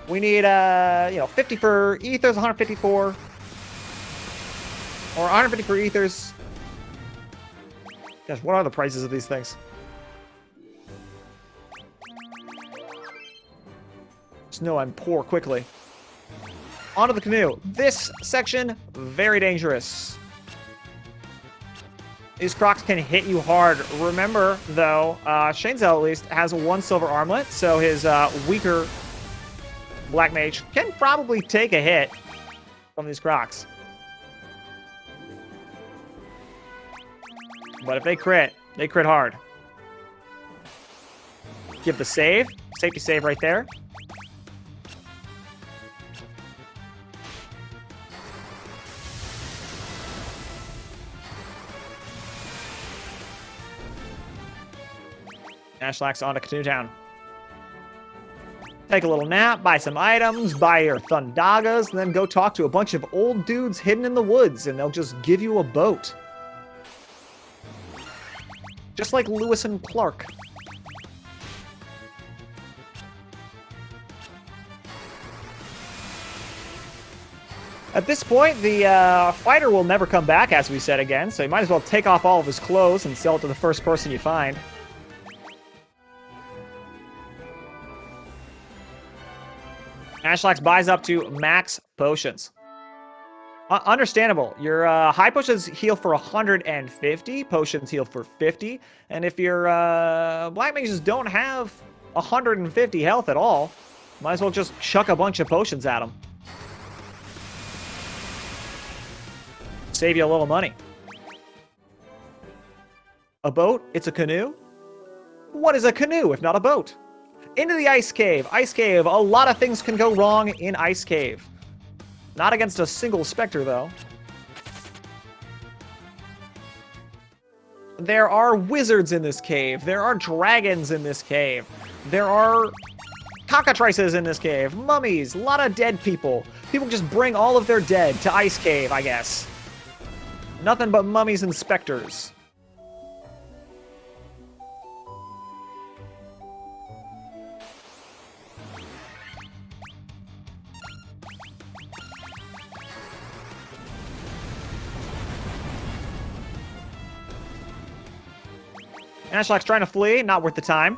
We need, 50 for ethers, 154. Or 150 for ethers. Gosh, what are the prices of these things? Just know I'm poor quickly. Onto the canoe. This section, very dangerous. These crocs can hit you hard. Remember, though, ShaneZell at least has 1 silver armlet, so his weaker black mage can probably take a hit from these crocs. But if they crit hard. Give the save. Safety save right there. Nashlax onto Canoe Town. Take a little nap, buy some items, buy your Thundagas, and then go talk to a bunch of old dudes hidden in the woods, and they'll just give you a boat. Just like Lewis and Clark. At this point, the fighter will never come back, as we said again, so you might as well take off all of his clothes and sell it to the first person you find. Nashlax buys up to max potions. Understandable. Your high potions heal for 150, potions heal for 50, and if your black mages don't have 150 health at all, might as well just chuck a bunch of potions at them. Save you a little money. A boat? It's a canoe? What is a canoe if not a boat? Into the ice cave. Ice cave. A lot of things can go wrong in ice cave. Not against a single specter, though. There are wizards in this cave. There are dragons in this cave. There are cockatrices in this cave. Mummies. A lot of dead people. People just bring all of their dead to ice cave, I guess. Nothing but mummies and specters. Nashlax trying to flee, not worth the time.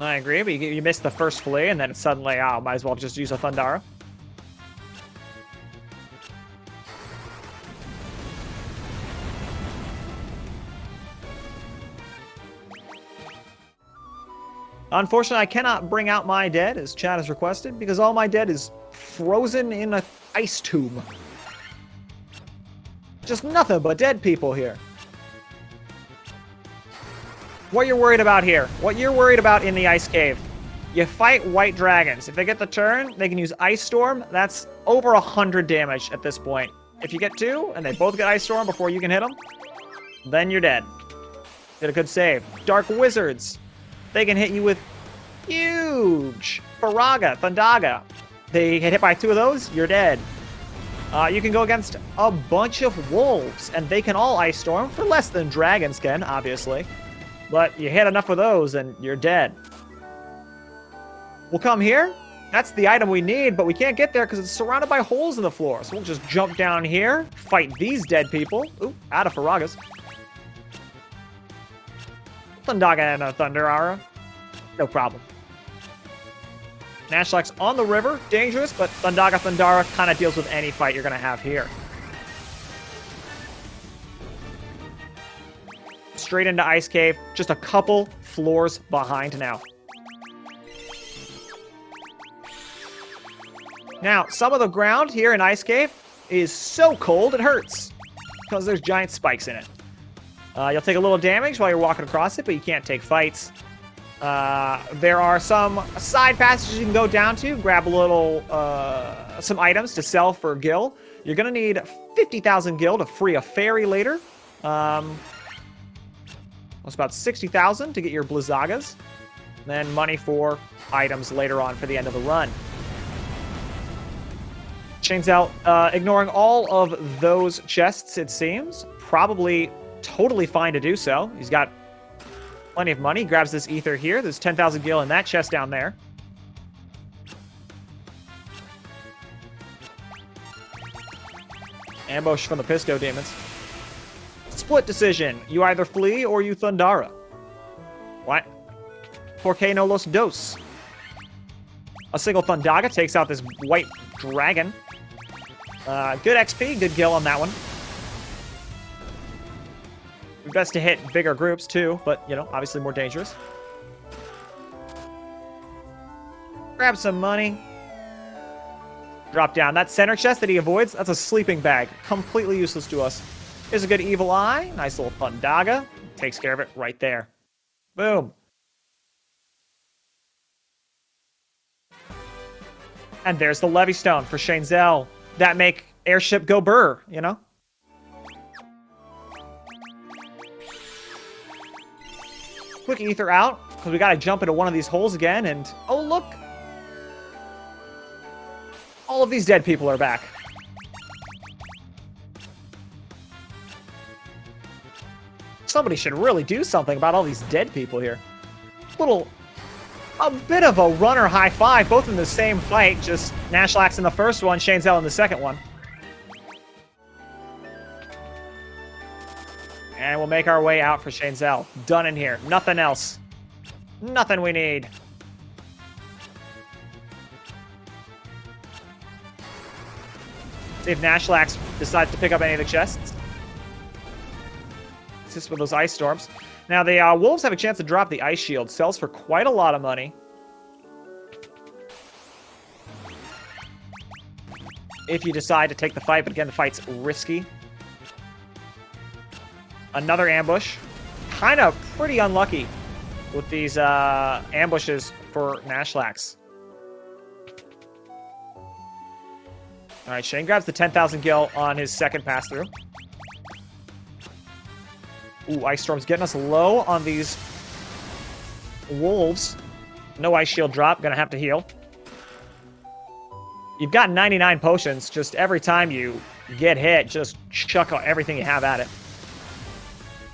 I agree, but you missed the first flee, and then suddenly, might as well just use a Thundara. Unfortunately, I cannot bring out my dead, as chat has requested, because all my dead is frozen in an ice tomb. Just nothing but dead people here. What you're worried about here, what you're worried about in the ice cave, you fight white dragons. If they get the turn, they can use Ice Storm. That's over 100 damage at this point. If you get 2, and they both get Ice Storm before you can hit them, then you're dead. Did a good save. Dark Wizards. They can hit you with huge Faraga, Thundaga. They get hit by 2 of those, you're dead. You can go against a bunch of wolves, and they can all Ice Storm for less than dragons can, obviously. But you hit enough of those, and you're dead. We'll come here. That's the item we need, but we can't get there because it's surrounded by holes in the floor. So we'll just jump down here, fight these dead people. Ooh, out of Faragas. Thundaga and a Thundarara. No problem. Nashlax on the river. Dangerous, but Thundaga Thundara kind of deals with any fight you're going to have here. Straight into Ice Cave. Just a couple floors behind now. Now, some of the ground here in Ice Cave is so cold it hurts. Because there's giant spikes in it. You'll take a little damage while you're walking across it, but you can't take fights. There are some side passages you can go down to, grab a little, some items to sell for gil. You're going to need 50,000 gil to free a fairy later. That's about 60,000 to get your Blizzagas. Then money for items later on for the end of the run. ShaneZell, ignoring all of those chests, it seems. Probably totally fine to do so. He's got plenty of money. Grabs this ether here. There's 10,000 gil in that chest down there. Ambush from the Pisco Demons. Split decision. You either flee or you Thundara. What? Porque no los dos. A single Thundaga takes out this white dragon. Good XP, good gil on that one. Best to hit bigger groups too, but, you know, obviously more dangerous. Grab some money. Drop down. That center chest that he avoids, that's a sleeping bag. Completely useless to us. Here's a good Evil Eye. Nice little Thundaga. Takes care of it right there. Boom. And there's the Levy Stone for ShaneZell. That make airship go burr, you know? Quick ether out. Because we got to jump into one of these holes again, and... Oh, look! All of these dead people are back. Somebody should really do something about all these dead people here. A bit of a runner high five, both in the same fight, just Nashlax in the first one, ShaneZell in the second one. And we'll make our way out for ShaneZell. Done in here. Nothing else. Nothing we need. See if Nashlax decides to pick up any of the chests. It's just with those ice storms. Now, the wolves have a chance to drop the ice shield. Sells for quite a lot of money. If you decide to take the fight, but again, the fight's risky. Another ambush. Kind of pretty unlucky with these ambushes for Nashlax. All right, Shane grabs the 10,000 gil on his second pass through. Ooh, Ice Storm's getting us low on these wolves. No ice shield drop, gonna have to heal. You've got 99 potions. Just every time you get hit, just chuck everything you have at it.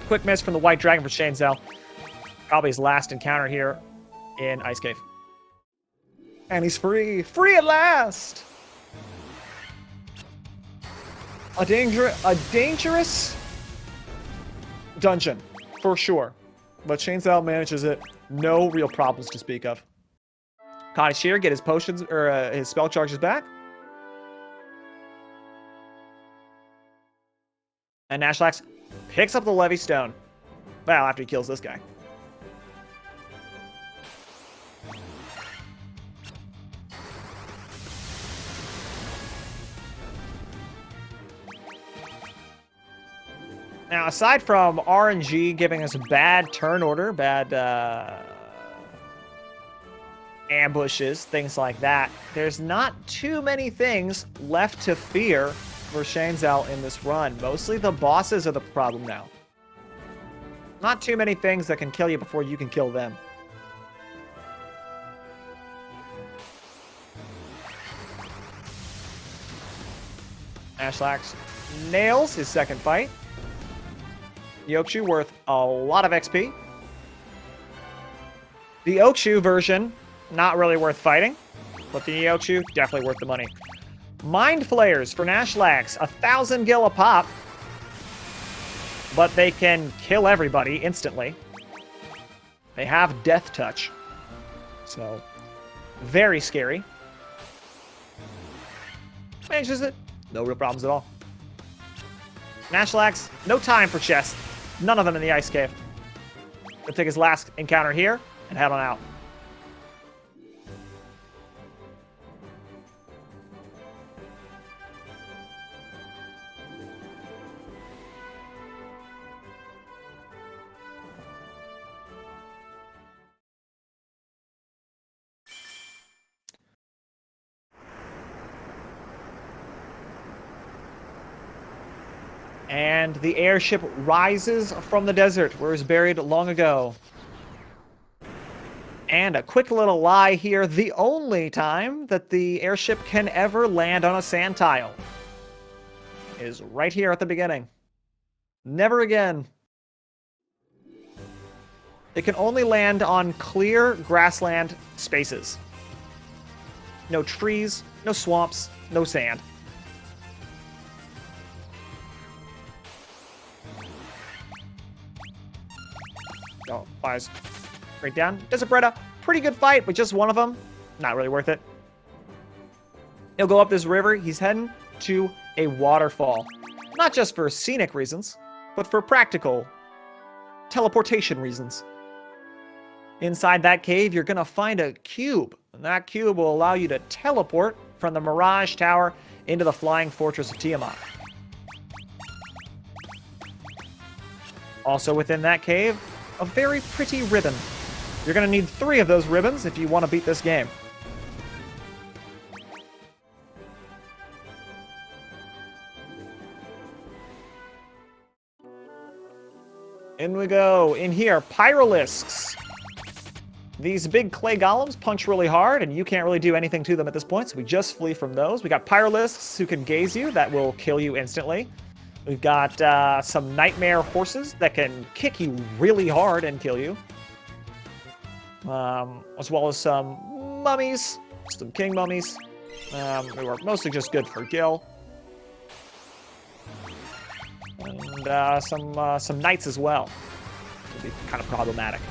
Quick miss from the White Dragon for ShaneZell. Probably his last encounter here in Ice Cave. And he's free. Free at last! A dangerous dungeon, for sure. But ShaneZell manages it. No real problems to speak of. Cottage here, get his potions, or his spell charges back. And Nashlax picks up the Levy Stone. Well, after he kills this guy. Now, aside from RNG giving us a bad turn order, bad ambushes, things like that, there's not too many things left to fear for ShaneZell in this run. Mostly the bosses are the problem now. Not too many things that can kill you before you can kill them. Nashlax nails his second fight. Yokshu worth a lot of XP. The Yokshu version, not really worth fighting, but the Yokshu, definitely worth the money. Mind Flayers for Nashlax, 1,000 gil a pop, but they can kill everybody instantly. They have Death Touch, so very scary. Manages it, no real problems at all. Nashlax, no time for chests. None of them in the Ice Cave. He'll take his last encounter here and head on out. And the airship rises from the desert where it was buried long ago. And a quick little lie here. The only time that the airship can ever land on a sand tile is right here at the beginning. Never again. It can only land on clear grassland spaces. No trees, no swamps, no sand. Oh, fires right down. Desert Bretta, pretty good fight, but just one of them, not really worth it. He'll go up this river. He's heading to a waterfall. Not just for scenic reasons, but for practical teleportation reasons. Inside that cave, you're going to find a cube. And that cube will allow you to teleport from the Mirage Tower into the Flying Fortress of Tiamat. Also within that cave, a very pretty ribbon. You're going to need 3 of those ribbons if you want to beat this game. In we go. In here, Pyralisks. These big clay golems punch really hard, and you can't really do anything to them at this point, so we just flee from those. We got Pyralisks who can gaze you. That will kill you instantly. We've got some nightmare horses that can kick you really hard and kill you. As well as some mummies, some king mummies. They were mostly just good for Gil. And some knights as well. Would be kind of problematic.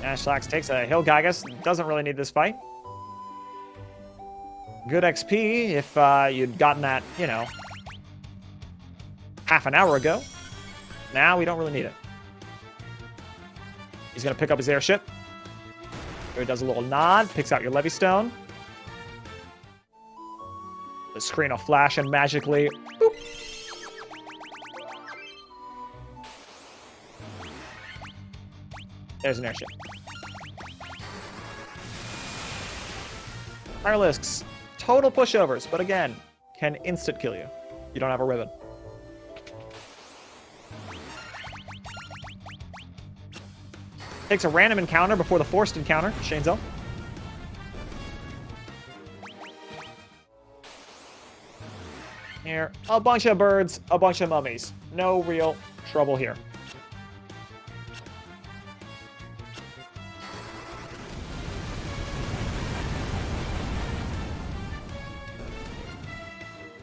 Nashlax takes a Hill Gygus. Doesn't really need this fight. Good XP if you'd gotten that, you know, half an hour ago. Now we don't really need it. He's going to pick up his airship. Here he does a little nod, picks out your Levy Stone. The screen will flash and magically... Boop. There's an airship. Pyralisks. Total pushovers, but again, can instant kill you. You don't have a ribbon. Takes a random encounter before the forced encounter. ShaneZell. Here, a bunch of birds, a bunch of mummies. No real trouble here.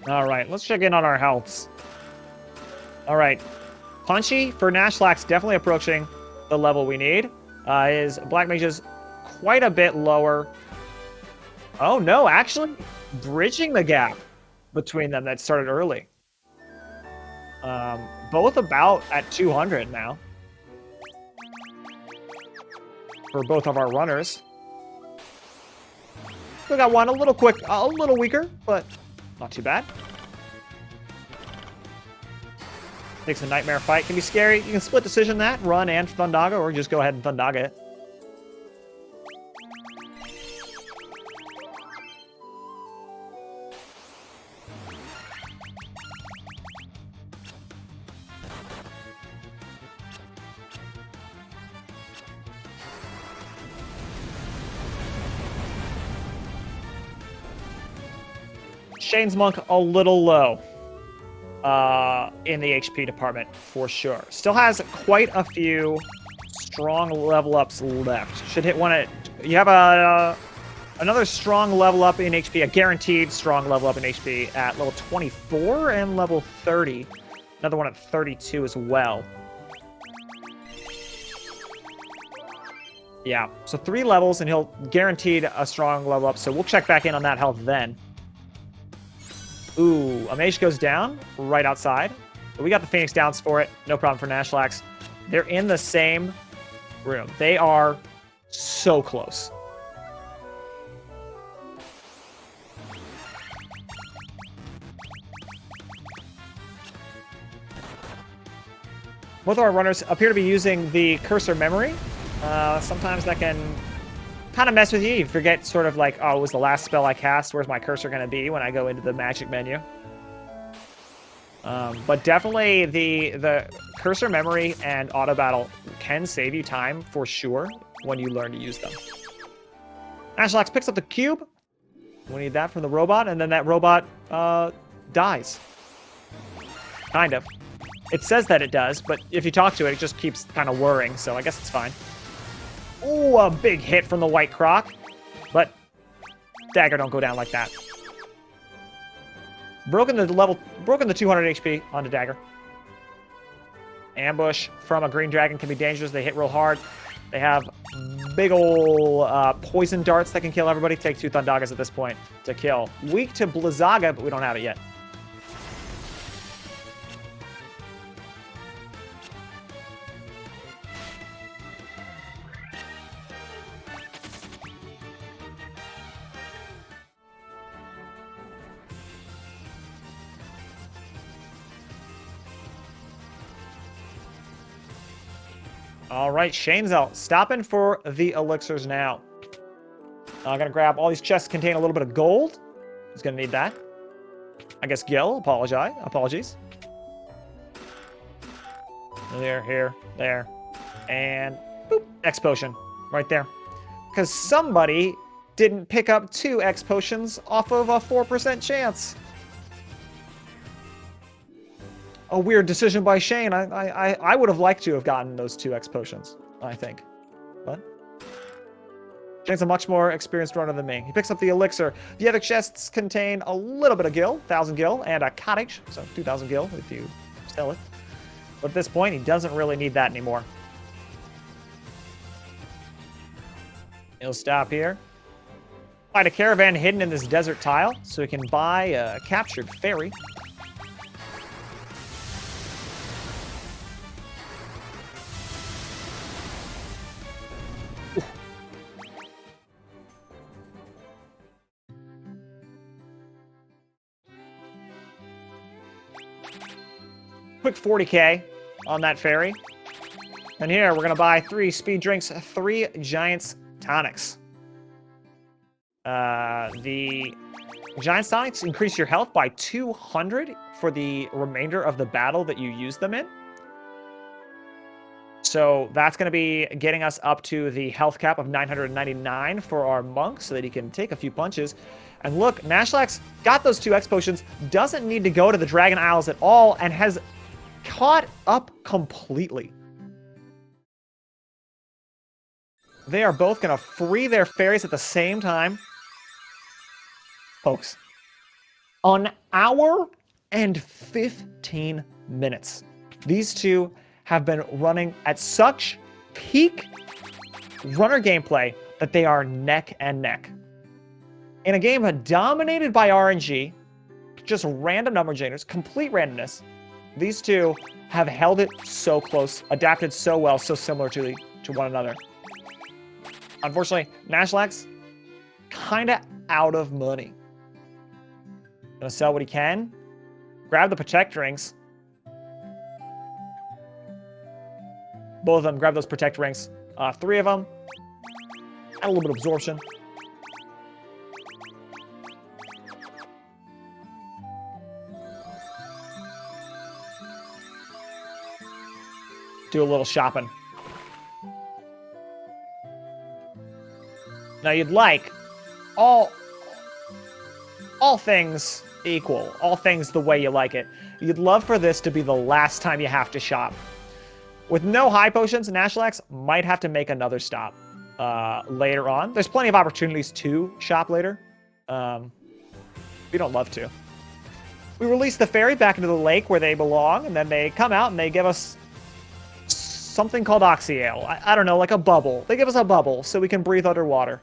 All right, let's check in on our healths. All right, Punchy for Nashlax definitely approaching the level we need. His Black Mage is quite a bit lower. Oh no, actually bridging the gap between them that started early. Both about at 200 now. For both of our runners. We got one a little quick, a little weaker, but not too bad. Takes a nightmare fight. Can be scary. You can split decision that, run and Thundaga, or just go ahead and Thundaga it. Shane's Monk a little low in the HP department, for sure. Still has quite a few strong level ups left. Should hit one at... You have another strong level up in HP, a guaranteed strong level up in HP at level 24 and level 30. Another one at 32 as well. Yeah, so 3 levels and he'll guaranteed a strong level up, so we'll check back in on that health then. Ooh, a mage goes down right outside. But we got the Phoenix Downs for it. No problem for Nashlax. They're in the same room. They are so close. Both of our runners appear to be using the cursor memory. Sometimes that can kind of mess with you. You forget sort of like, oh, it was the last spell I cast. Where's my cursor going to be when I go into the magic menu? But definitely the cursor memory and auto battle can save you time for sure when you learn to use them. Nashlax picks up the cube. We need that from the robot, and then that robot dies. Kind of. It says that it does, but if you talk to it, it just keeps kind of whirring, so I guess it's fine. Ooh, a big hit from the White Croc. But dagger don't go down like that. Broken the 200 HP onto dagger. Ambush from a green dragon can be dangerous. They hit real hard. They have big ol' poison darts that can kill everybody. Take 2 Thundagas at this point to kill. Weak to Blizzaga, but we don't have it yet. All right, ShaneZell stopping for the elixirs now. I'm going to grab all these chests contain a little bit of gold. He's going to need that. I guess Gil, apologies. There, here, there. And Boop. X potion. Right there. Because somebody didn't pick up 2 X potions off of a 4% chance. A weird decision by Shane. I would have liked to have gotten those 2 X potions, I think. But Shane's a much more experienced runner than me. He picks up the elixir. The other chests contain a little bit of gil, 1,000 gil, and a cottage, so 2,000 gil if you sell it. But at this point, he doesn't really need that anymore. He'll stop here. Find a caravan hidden in this desert tile, so he can buy a captured ferry. Quick 40k on that ferry. And here, we're going to buy 3 speed drinks, 3 Giants tonics. The Giants tonics increase your health by 200 for the remainder of the battle that you use them in. So that's going to be getting us up to the health cap of 999 for our monk so that he can take a few punches. And look, Nashlax got those 2 X potions, doesn't need to go to the Dragon Isles at all, and has caught up completely. They are both going to free their fairies at the same time. Folks, an hour and 15 minutes. These two have been running at such peak runner gameplay that they are neck and neck. In a game dominated by RNG, just random number generators, complete randomness, these two have held it so close, adapted so well, so similar to one another. Unfortunately, Nashlax, kind of out of money. Gonna sell what he can. Grab the protect rings. Both of them, grab those protect rings. 3 of them. Add a little bit of absorption. Do a little shopping. Now you'd like all things equal, all things the way you like it. You'd love for this to be the last time you have to shop. With no high potions, Nashlax might have to make another stop later on. There's plenty of opportunities to shop later. We don't love to. We release the fairy back into the lake where they belong, and then they come out and they give us something called Oxyale. I don't know, like a bubble. They give us a bubble so we can breathe underwater.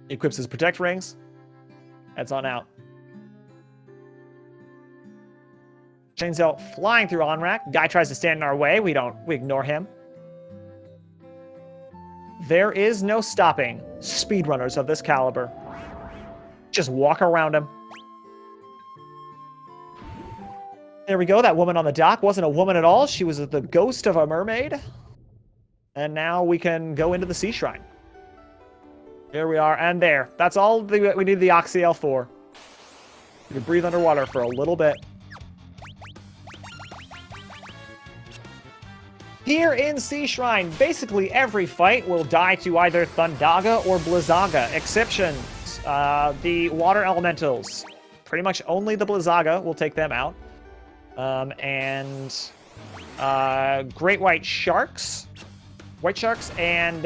He equips his protect rings. Heads on out. ShaneZell flying through on-rack. Guy tries to stand in our way. We ignore him. There is no stopping speedrunners of this caliber. Just walk around him. There we go. That woman on the dock wasn't a woman at all. She was the ghost of a mermaid. And now we can go into the sea shrine. Here we are, and there. That's all we need the Oxyale for. You can breathe underwater for a little bit. Here in Sea Shrine, basically every fight will die to either Thundaga or Blizzaga. Exceptions, the water elementals. Pretty much only the Blizzaga will take them out. Great white sharks. White sharks and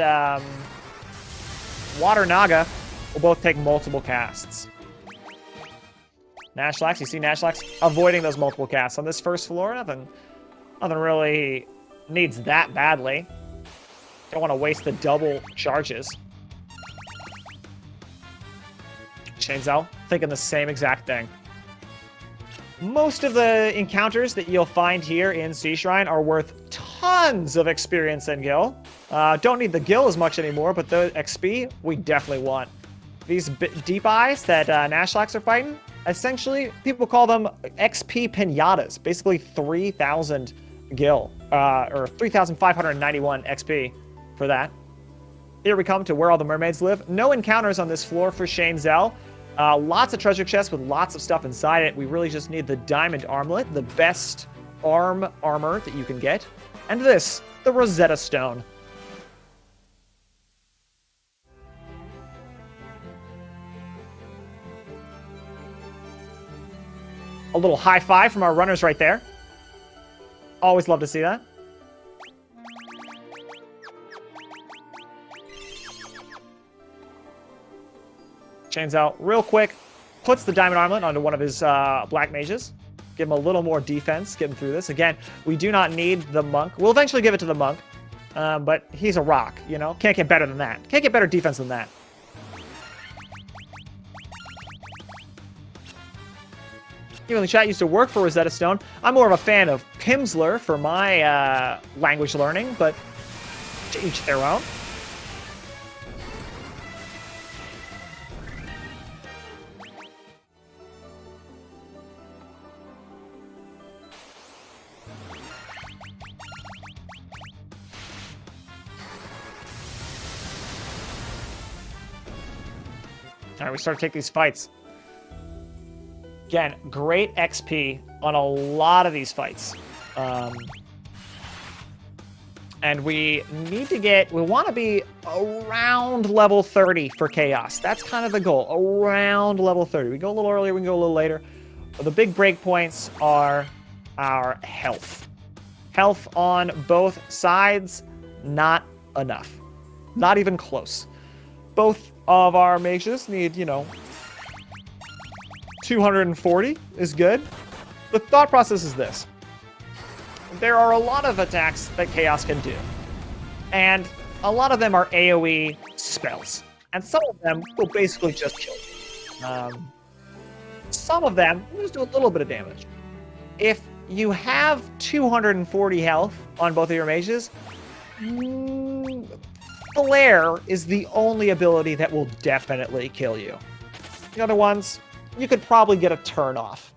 Water Naga will both take multiple casts. Nashlax, you see Nashlax avoiding those multiple casts. On this first floor, nothing really needs that badly. Don't want to waste the double charges. ShaneZell, thinking the same exact thing. Most of the encounters that you'll find here in Sea Shrine are worth tons of experience and gil. Don't need the gil as much anymore, but the XP we definitely want. These deep eyes that Nashlax are fighting, essentially, people call them XP pinatas. Basically 3,000 gil, or 3,591 XP for that. Here we come to where all the mermaids live. No encounters on this floor for ShaneZell. Lots of treasure chests with lots of stuff inside it. We really just need the diamond armlet, the best armor that you can get. And this, the Rosetta Stone. A little high five from our runners right there. Always love to see that. ShaneZell, real quick, puts the diamond armlet onto one of his black mages. Give him a little more defense, get him through this. Again, we do not need the monk. We'll eventually give it to the monk, but he's a rock, you know? Can't get better than that. Can't get better defense than that. Even the chat used to work for Rosetta Stone. I'm more of a fan of Pimsleur for my language learning, but to each their own. All right, we start to take these fights. Again, great XP on a lot of these fights. And we need to get, we want to be around level 30 for Chaos. That's kind of the goal, around level 30. We go a little earlier, we can go a little later. But the big breakpoints are our health. Health on both sides, not enough. Not even close. Both of our mages need, you know, 240 is good. The thought process is this. There are a lot of attacks that Chaos can do. And a lot of them are AoE spells. And some of them will basically just kill you. Some of them will just do a little bit of damage. If you have 240 health on both of your mages, Flare is the only ability that will definitely kill you. The other ones, you could probably get a turn off.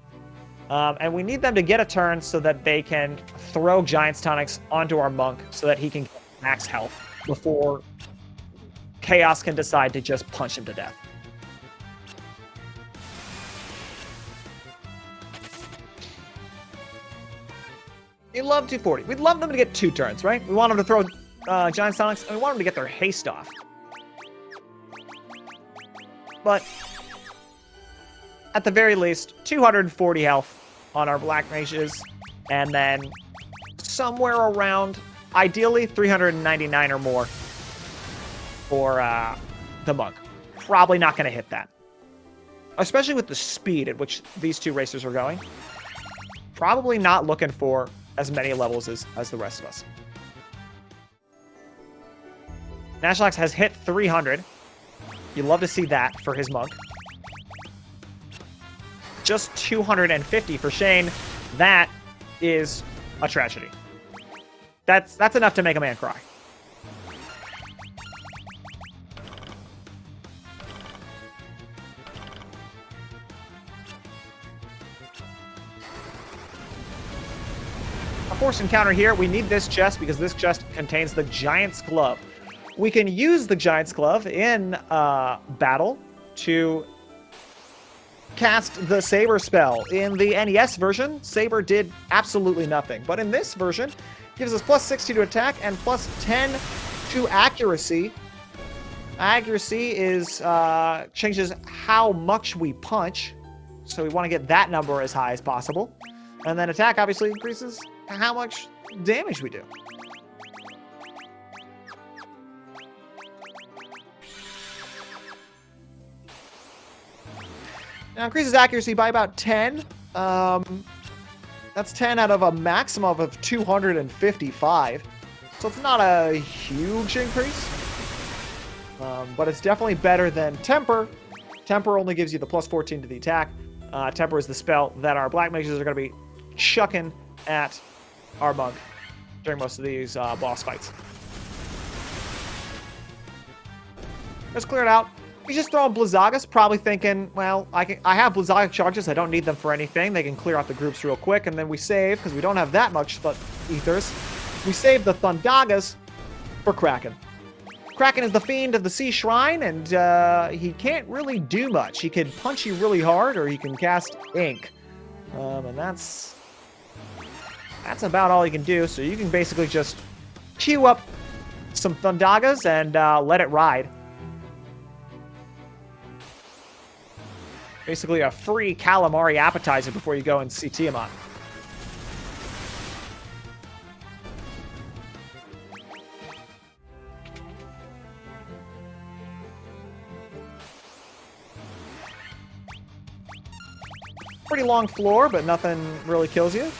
And we need them to get a turn so that they can throw Giant's Tonics onto our monk so that he can get max health before Chaos can decide to just punch him to death. We love 240. We'd love them to get 2 turns, right? We want them to throw Giant's Tonics, and we want them to get their haste off. But at the very least, 240 health on our black mages, and then somewhere around, ideally, 399 or more for the monk. Probably not going to hit that. Especially with the speed at which these two racers are going. Probably not looking for as many levels as the rest of us. Nashlax has hit 300. You love to see that for his monk. Just 250 for Shane. That is a tragedy. That's enough to make a man cry. A forced encounter here. We need this chest because this chest contains the Giant's Glove. We can use the Giant's Glove in battle to cast the Saber spell. In the NES version, Saber did absolutely nothing. But in this version, gives us plus 60 to attack and plus 10 to accuracy. Accuracy is changes how much we punch. So we want to get that number as high as possible. And then attack obviously increases how much damage we do. Now, increases accuracy by about 10. That's 10 out of a maximum of 255. So it's not a huge increase. But it's definitely better than Temper. Temper only gives you the plus 14 to the attack. Temper is the spell that our black mages are going to be chucking at our monk during most of these boss fights. Let's clear it out. He's just throwing Blizzagas, probably thinking, well, I have Blizzaga charges. I don't need them for anything. They can clear out the groups real quick, and then we save, because we don't have that much ethers. We save the Thundagas for Kraken. Kraken is the fiend of the Sea Shrine, and he can't really do much. He can punch you really hard, or he can cast Ink. And that's about all he can do, so you can basically just queue up some Thundagas and let it ride. Basically a free calamari appetizer before you go and see Tiamat. Pretty long floor, but nothing really kills you.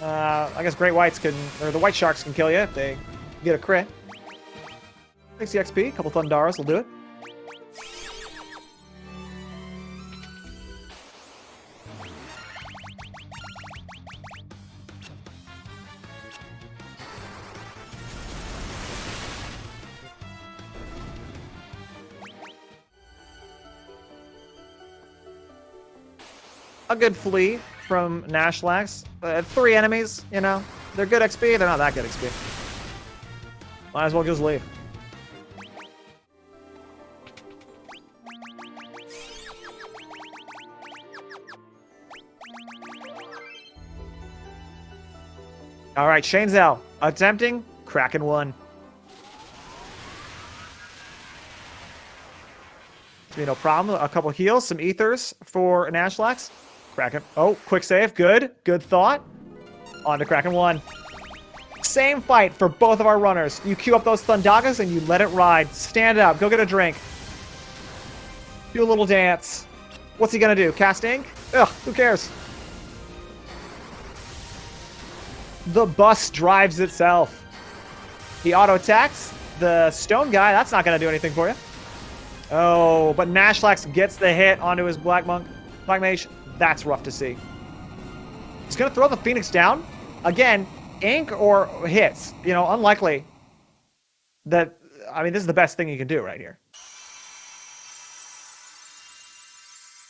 I guess Great Whites can, or the White Sharks can kill you if they get a crit. 60 XP, a couple Thundaras will do it. A good flee from Nashlax. 3 enemies, you know. They're good XP, they're not that good XP. Might as well just leave. Alright, ShaneZell attempting Kraken 1. No problem. A couple heals, some ethers for Nashlax. Kraken. Oh, quick save. Good. Good thought. On to Kraken 1. Same fight for both of our runners. You queue up those Thundagas and you let it ride. Stand up. Go get a drink. Do a little dance. What's he gonna do? Cast Ink? Ugh, who cares? The bus drives itself. He auto-attacks the stone guy. That's not gonna do anything for you. Oh, but Nashlax gets the hit onto his Black Mage. That's rough to see. He's going to throw the Phoenix down. Again, Ink or hits. You know, unlikely that... I mean, this is the best thing you can do right here.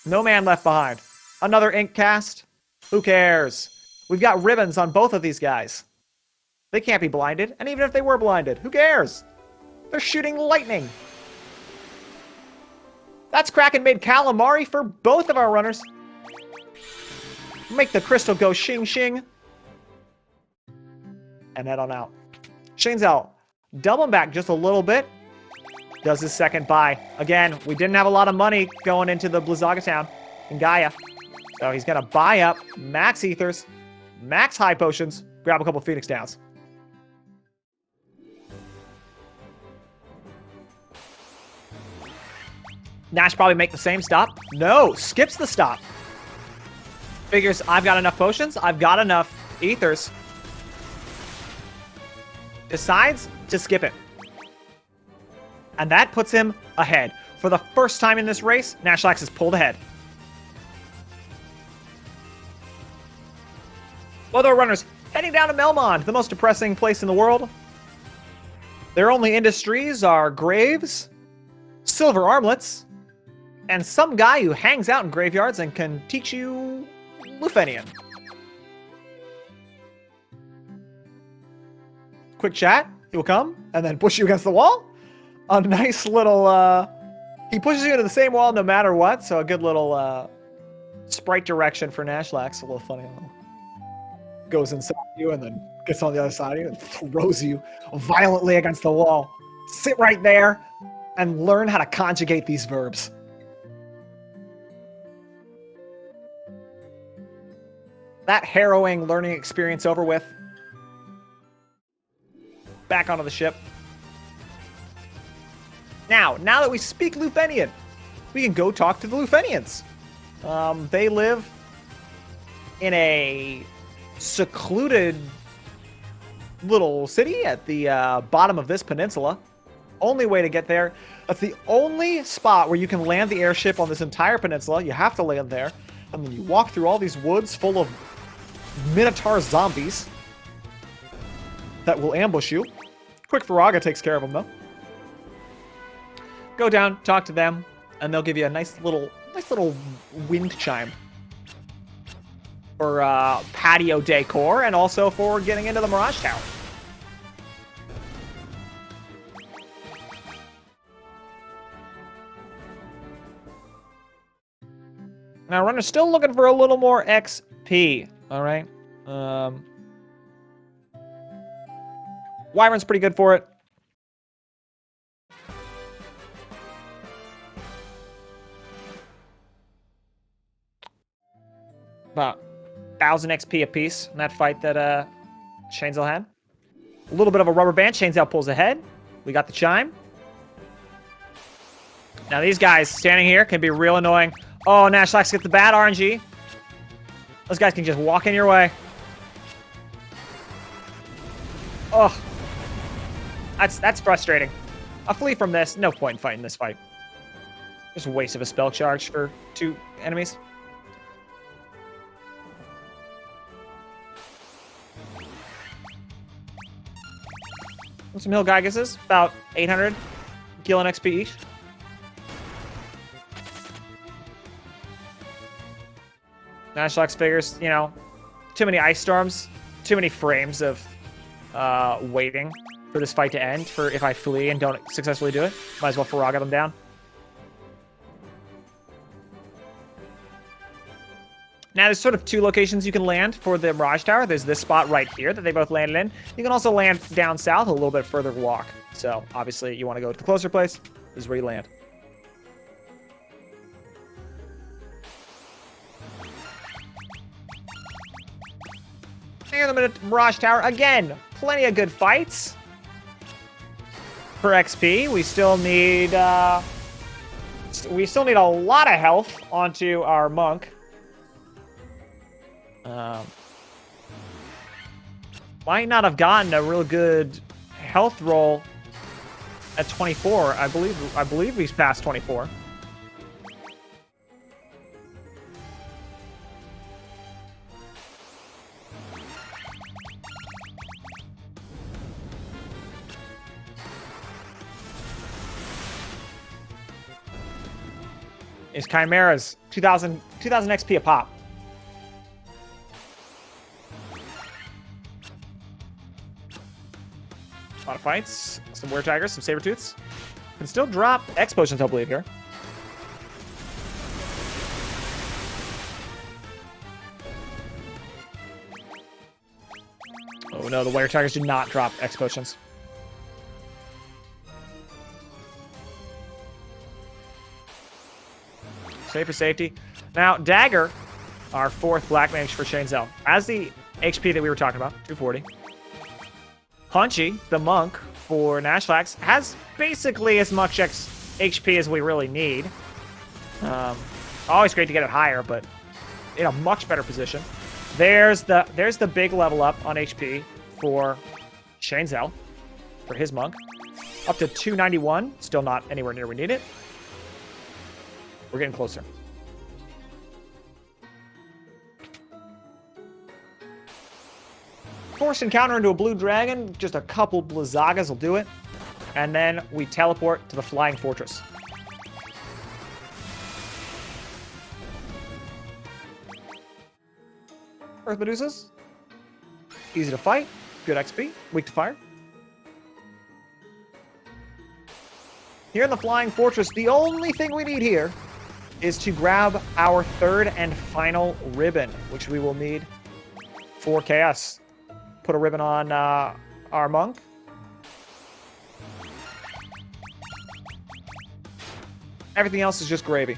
No man left behind. Another Ink cast. Who cares? We've got ribbons on both of these guys. They can't be blinded. And even if they were blinded, who cares? They're shooting lightning. That's Kraken made calamari for both of our runners. Make the crystal go shing shing. And head on out. ShaneZell, doubling back just a little bit. Does his second buy. Again, we didn't have a lot of money going into the Blizzaga town in Gaia. So he's going to buy up max ethers, max high potions, grab a couple Phoenix Downs. Nash probably make the same stop. No, skips the stop. Figures I've got enough potions. I've got enough ethers. Decides to skip it. And that puts him ahead. For the first time in this race, Nashlax has pulled ahead. Both our runners heading down to Melmond, the most depressing place in the world. Their only industries are graves, silver armlets, and some guy who hangs out in graveyards and can teach you Lufenian. Quick chat, he will come, and then push you against the wall. A nice little, he pushes you into the same wall no matter what, so a good little sprite direction for Nashlax. A little funny. Goes inside you and then gets on the other side of you and throws you violently against the wall. Sit right there and learn how to conjugate these verbs. That harrowing learning experience over with. Back onto the ship. Now that we speak Lufenian, we can go talk to the Lufenians. They live in a secluded little city at the bottom of this peninsula. Only way to get there. That's the only spot where you can land the airship on this entire peninsula. You have to land there. And then you walk through all these woods full of Minotaur zombies that will ambush you. Quick Viraga takes care of them, though. Go down, talk to them, and they'll give you a nice little wind chime for patio decor, and also for getting into the Mirage Tower. Now, runner's still looking for a little more XP. All right. Wyvern's pretty good for it. About 1,000 XP apiece in that fight that ShaneZell had. A little bit of a rubber band. ShaneZell pulls ahead. We got the chime. Now these guys standing here can be real annoying. Oh, Nashlax gets the bad RNG. Those guys can just walk in your way. Oh. That's frustrating. I'll flee from this. No point in fighting this fight. Just a waste of a spell charge for 2 enemies. Some Hill Gygases, about 800 gil and XP each. Nashlax figures, you know, too many ice storms, too many frames of waiting for this fight to end. For if I flee and don't successfully do it, might as well Faraga them down. Now, there's sort of 2 locations you can land for the Mirage Tower. There's this spot right here that they both landed in. You can also land down south, a little bit further walk. So, obviously, you want to go to the closer place. This is where you land. Near the Mirage Tower. Again, plenty of good fights. For XP, we still need a lot of health onto our monk. Might not have gotten a real good health roll at 24. I believe he's past 24. Is Chimeras 2000 XP a pop. A lot of fights, some Were Tigers, some Sabertooths. Can still drop X potions, I believe, here. Oh no, the Were Tigers do not drop X potions. Save for safety. Now, Dagger, our 4th Black Mage for ShaneZell, as the HP that we were talking about, 240. Punchy, the monk for Nashlax, has basically as much HP as we really need. Always great to get it higher, but in a much better position. There's the big level up on HP for ShaneZell, for his monk. Up to 291, still not anywhere near we need it. We're getting closer. Force encounter into a blue dragon. Just a couple Blizzagas will do it. And then we teleport to the Flying Fortress. Earth Medusas. Easy to fight. Good XP. Weak to fire. Here in the Flying Fortress, the only thing we need here is to grab our 3rd and final ribbon, which we will need for Chaos. Put a ribbon on our monk. Everything else is just gravy.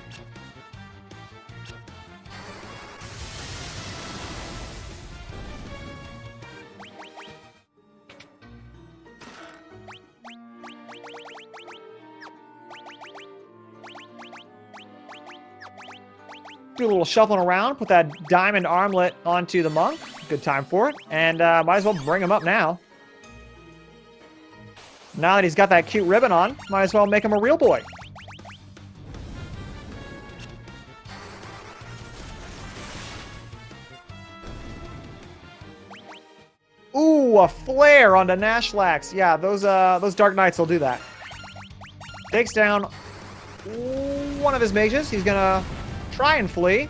Do a little shuffling around, put that diamond armlet onto the monk. Good time for it. And might as well bring him up now. Now that he's got that cute ribbon on, might as well make him a real boy. Ooh, a flare onto Nashlax. Yeah, those Dark Knights will do that. Takes down one of his mages. He's gonna try and flee.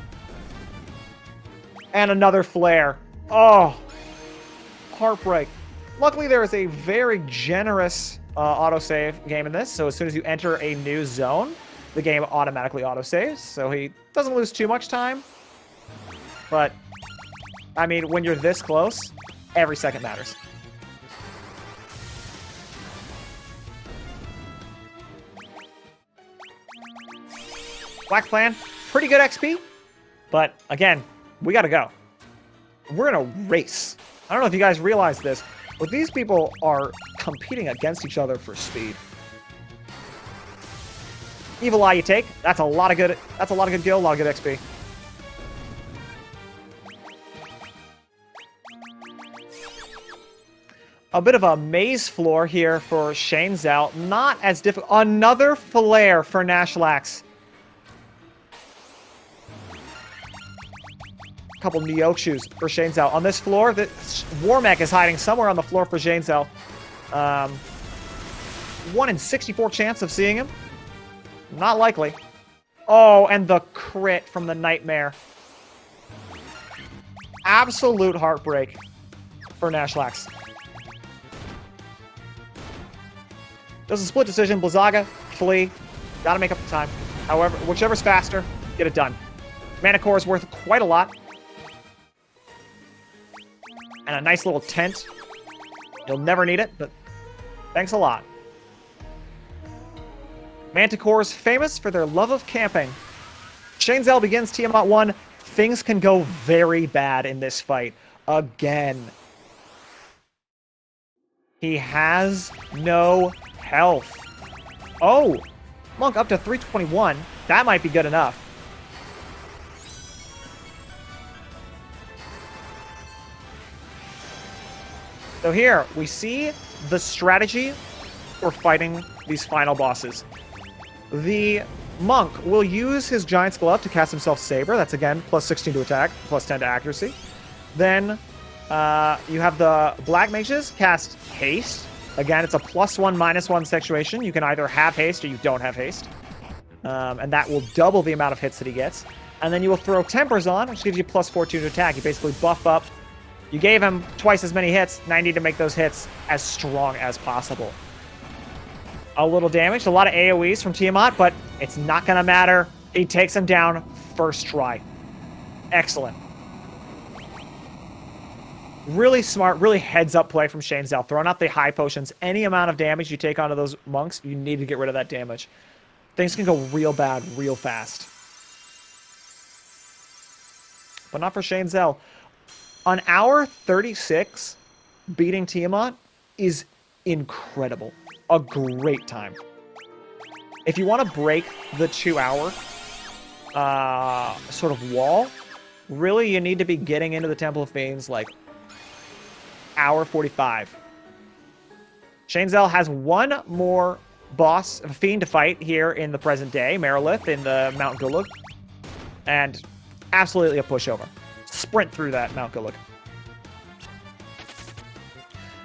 And another flare. Oh, heartbreak. Luckily, there is a very generous autosave game in this. So as soon as you enter a new zone, the game automatically autosaves, so he doesn't lose too much time. But, I mean, when you're this close, every second matters. Black Clan, pretty good XP, but again, we gotta go. We're in a race. I don't know if you guys realize this, but these people are competing against each other for speed. Evil Eye you take. That's a lot of good gil, a lot of good XP. A bit of a maze floor here for ShaneZell. Not as difficult. Another flare for Nashlax. Couple Neokshu's for ShaneZell. On this floor, the Warmech is hiding somewhere on the floor for ShaneZell. 1 in 64 chance of seeing him. Not likely. Oh, and the crit from the Nightmare. Absolute heartbreak for Nashlax. Does a split decision. Blizzaga, flee. Gotta make up the time. However, whichever's faster, get it done. Mana Core is worth quite a lot. And a nice little tent. You'll never need it, but thanks a lot. Manticore is famous for their love of camping. ShaneZell begins Tiamat 1. Things can go very bad in this fight. Again. He has no health. Oh! Monk up to 321. That might be good enough. So here, we see the strategy for fighting these final bosses. The Monk will use his Giant's Glove to cast himself Saber. That's, again, plus 16 to attack, plus 10 to accuracy. Then you have the Black Mages cast Haste. Again, it's a +1, -1 situation. You can either have haste or you don't have haste. And that will double the amount of hits that he gets. And then you will throw Tempers on, which gives you +14 to attack. You basically buff up. You gave him twice as many hits. Now you need to make those hits as strong as possible. A little damage, a lot of AoEs from Tiamat, but it's not going to matter. He takes him down first try. Excellent. Really smart, really heads-up play from ShaneZell. Throwing out the high potions. Any amount of damage you take onto those monks, you need to get rid of that damage. Things can go real bad real fast. But not for ShaneZell. On hour 36, beating Tiamat is incredible. A great time. If you want to break the 2-hour sort of wall, really you need to be getting into the Temple of Fiends like hour 45. ShaneZell has one more boss, fiend to fight here in the present day, Merilith in the Mount Gulag. And absolutely a pushover. Sprint through that Mount Gulag.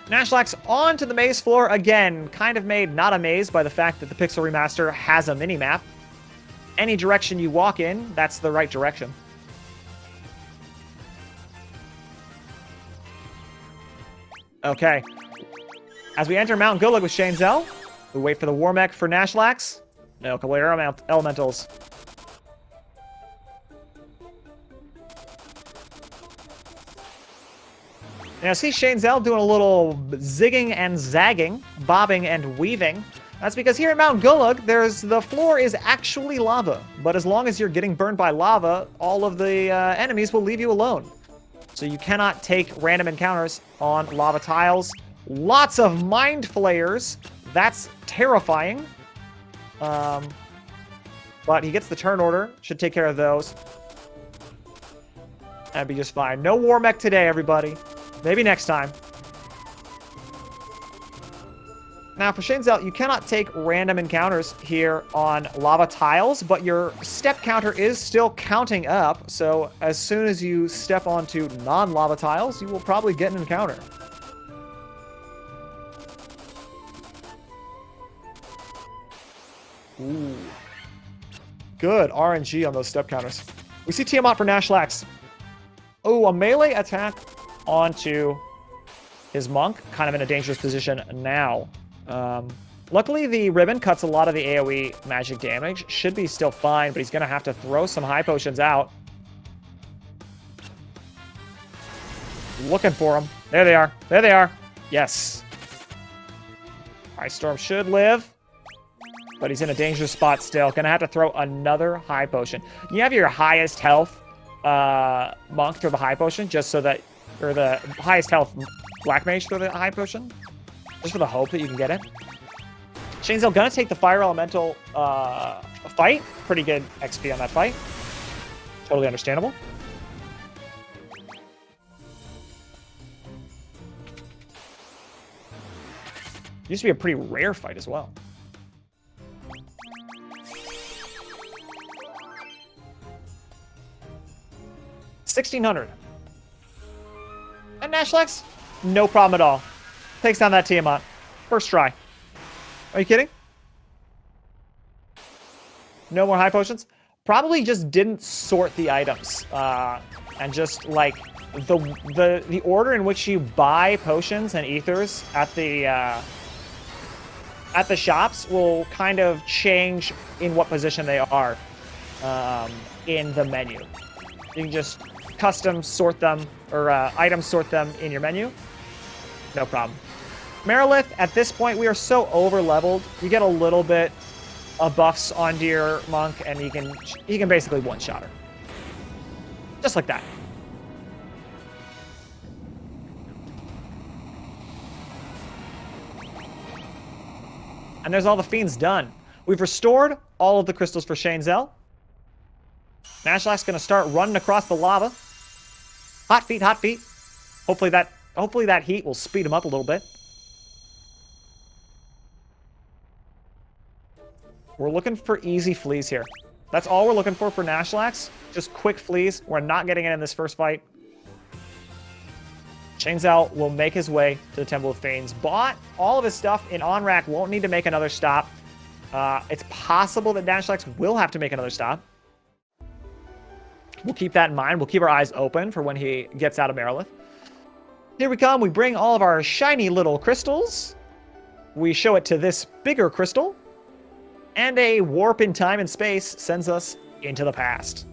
Nashlax onto the maze floor again, kind of made not a maze by the fact that the Pixel Remaster has a mini-map. Any direction you walk in, that's the right direction. Okay. As we enter Mount Gulag with ShaneZell, we wait for the Warmech for Nashlax. No, a couple of elementals. Now, see ShaneZell doing a little zigging and zagging, bobbing and weaving. That's because here at Mount Gulag, the floor is actually lava. But as long as you're getting burned by lava, all of the enemies will leave you alone. So you cannot take random encounters on lava tiles. Lots of mind flayers. That's terrifying. But he gets the turn order. Should take care of those. That'd be just fine. No Warmech today, everybody. Maybe next time. Now, for ShaneZell, you cannot take random encounters here on lava tiles, but your step counter is still counting up, so as soon as you step onto non-lava tiles, you will probably get an encounter. Ooh. Good RNG on those step counters. We see Tiamat for Nashlax. Oh, a melee attack onto his monk. Kind of in a dangerous position now. Luckily, the ribbon cuts a lot of the AoE magic damage. Should be still fine, but he's going to have to throw some high potions out. Looking for them. There they are. There they are. Yes. Ice Storm should live, but he's in a dangerous spot still. Going to have to throw another high potion. You have your highest health monk throw the high potion, just so that, or the highest health black mage throw the high potion, just for the hope that you can get it. ShaneZell gonna take the fire elemental fight. Pretty good XP on that fight. Totally understandable. Used to be a pretty rare fight as well. $1,600. And Nashlax, no problem at all. Takes down that Tiamat. First try. Are you kidding? No more high potions? Probably just didn't sort the items. And just like the order in which you buy potions and ethers at the shops will kind of change in what position they are in the menu. You can just custom sort them, or item sort them in your menu. No problem. Merilith, at this point, we are so over-leveled. You get a little bit of buffs onto your monk, and you can basically one-shot her. Just like that. And there's all the fiends done. We've restored all of the crystals for ShaneZell. Nashlax's gonna start running across the lava. Hot feet, hot feet. Hopefully that heat will speed him up a little bit. We're looking for easy fleas here. That's all we're looking for Nashlax. Just quick fleas. We're not getting it in this first fight. ShaneZell will make his way to the Temple of Fiends. Bought all of his stuff in on-rack. Won't need to make another stop. It's possible that Nashlax will have to make another stop. We'll keep that in mind. We'll keep our eyes open for when he gets out of Merilith. Here we come. We bring all of our shiny little crystals. We show it to this bigger crystal. And a warp in time and space sends us into the past.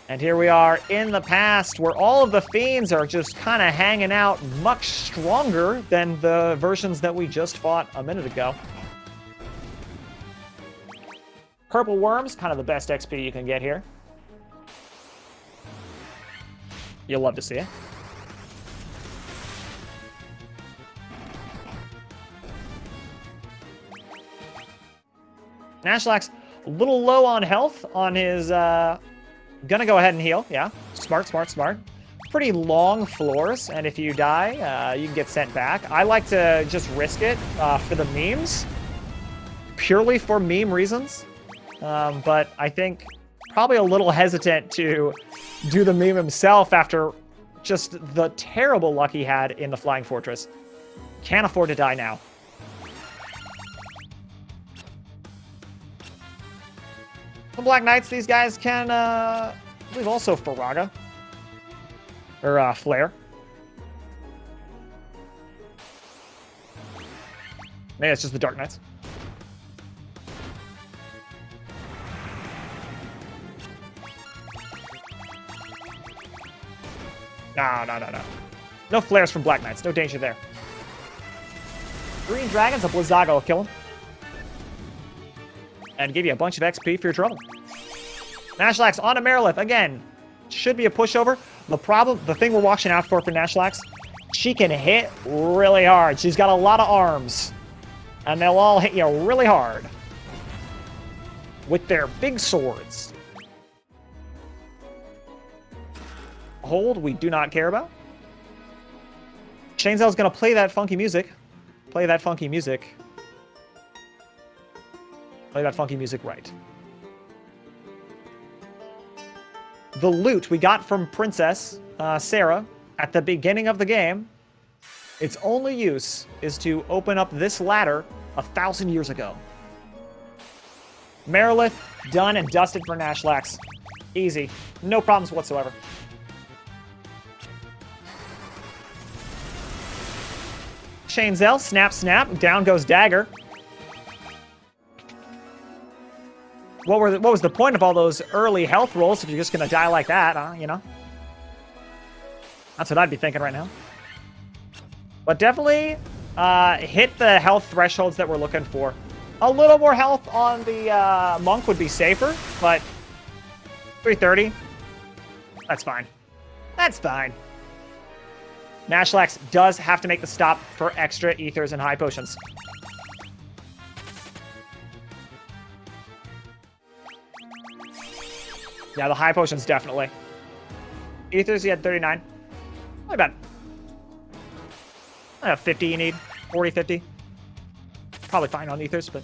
And here we are in the past, where all of the fiends are just kind of hanging out much stronger than the versions that we just fought a minute ago. Purple worms, kind of the best XP you can get here. You'll love to see it. Nashlax, a little low on health on his... Gonna go ahead and heal, yeah. Smart, smart, smart. Pretty long floors, and if you die, you can get sent back. I like to just risk it for the memes. Purely for meme reasons. But I think probably a little hesitant to do the meme himself after just the terrible luck he had in the Flying Fortress. Can't afford to die now. The Black Knights, these guys can, I believe also Faraga. Or, Flare. Maybe it's just the Dark Knights. No. No flares from Black Knights. No danger there. Green Dragons, a Blizzaga will kill him. And give you a bunch of XP for your trouble. Nashlax on to Merilith. Again, should be a pushover. The thing we're watching out for Nashlax, she can hit really hard. She's got a lot of arms. And they'll all hit you really hard. With their big swords. Hold, we do not care about. ShaneZell's gonna play that funky music. Play that funky music. Play that funky music right. The loot we got from Princess Sarah at the beginning of the game, its only use is to open up this ladder 1,000 years ago. Merilith, done and dusted for Nashlax. Easy. No problems whatsoever. ShaneZell, snap, snap. Down goes Dagger. What was the point of all those early health rolls if you're just going to die like that, you know? That's what I'd be thinking right now. But definitely hit the health thresholds that we're looking for. A little more health on the monk would be safer, but 330, that's fine. That's fine. Nashlax does have to make the stop for extra ethers and high potions. Yeah, the high potions definitely. Ethers, he had 39. Not bad. I have 50 you need. 40, 50. Probably fine on ethers, but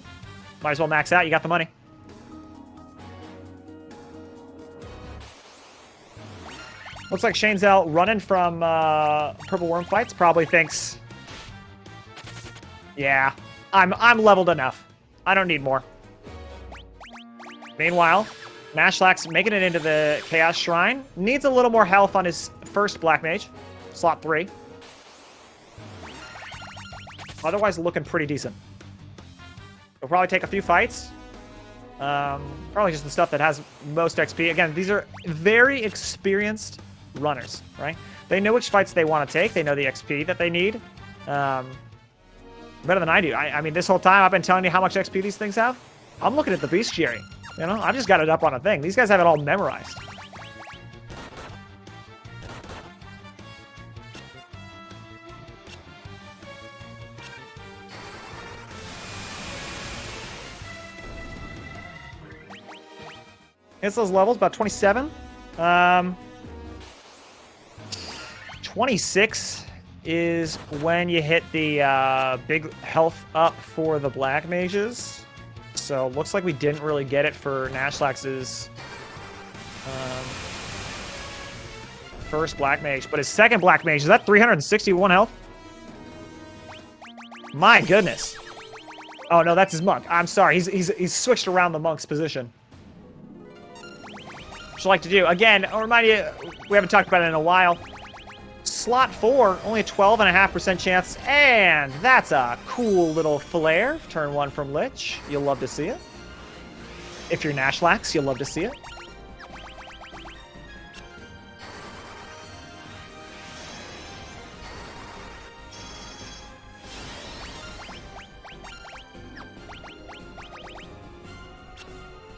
might as well max out. You got the money. Looks like ShaneZell running from Purple Worm fights. Probably thinks, yeah, I'm leveled enough. I don't need more. Meanwhile, Nashlax making it into the Chaos Shrine. Needs a little more health on his first Black Mage. Slot 3. Otherwise, looking pretty decent. He'll probably take a few fights. Probably just the stuff that has most XP. Again, these are very experienced runners, right? They know which fights they want to take. They know the XP that they need. Better than I do. I mean, this whole time I've been telling you how much XP these things have. I'm looking at the bestiary. You know, I've just got it up on a thing. These guys have it all memorized. Hits those levels, about 27. 26 is when you hit the big health up for the Black Mages. So looks like we didn't really get it for Nashlax's first Black Mage. But his second Black Mage, is that 361 health? My goodness. Oh, no, that's his monk. I'm sorry. He's switched around the monk's position. Which I like to do. Again, I'll remind you, we haven't talked about it in a while. Slot 4, only a 12.5% chance, and that's a cool little flare. Turn 1 from Lich. You'll love to see it. If you're Nashlax, you'll love to see it.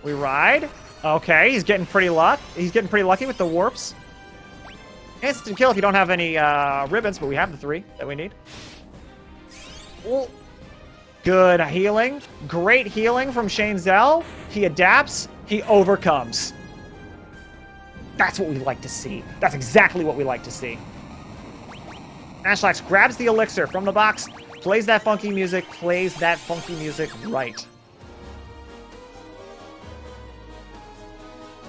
We ride. Okay, he's getting pretty lucky with the warps. Instant kill if you don't have any ribbons, but we have the 3 that we need. Ooh. Good healing. Great healing from ShaneZell. He adapts. He overcomes. That's what we like to see. That's exactly what we like to see. Nashlax grabs the elixir from the box, plays that funky music right.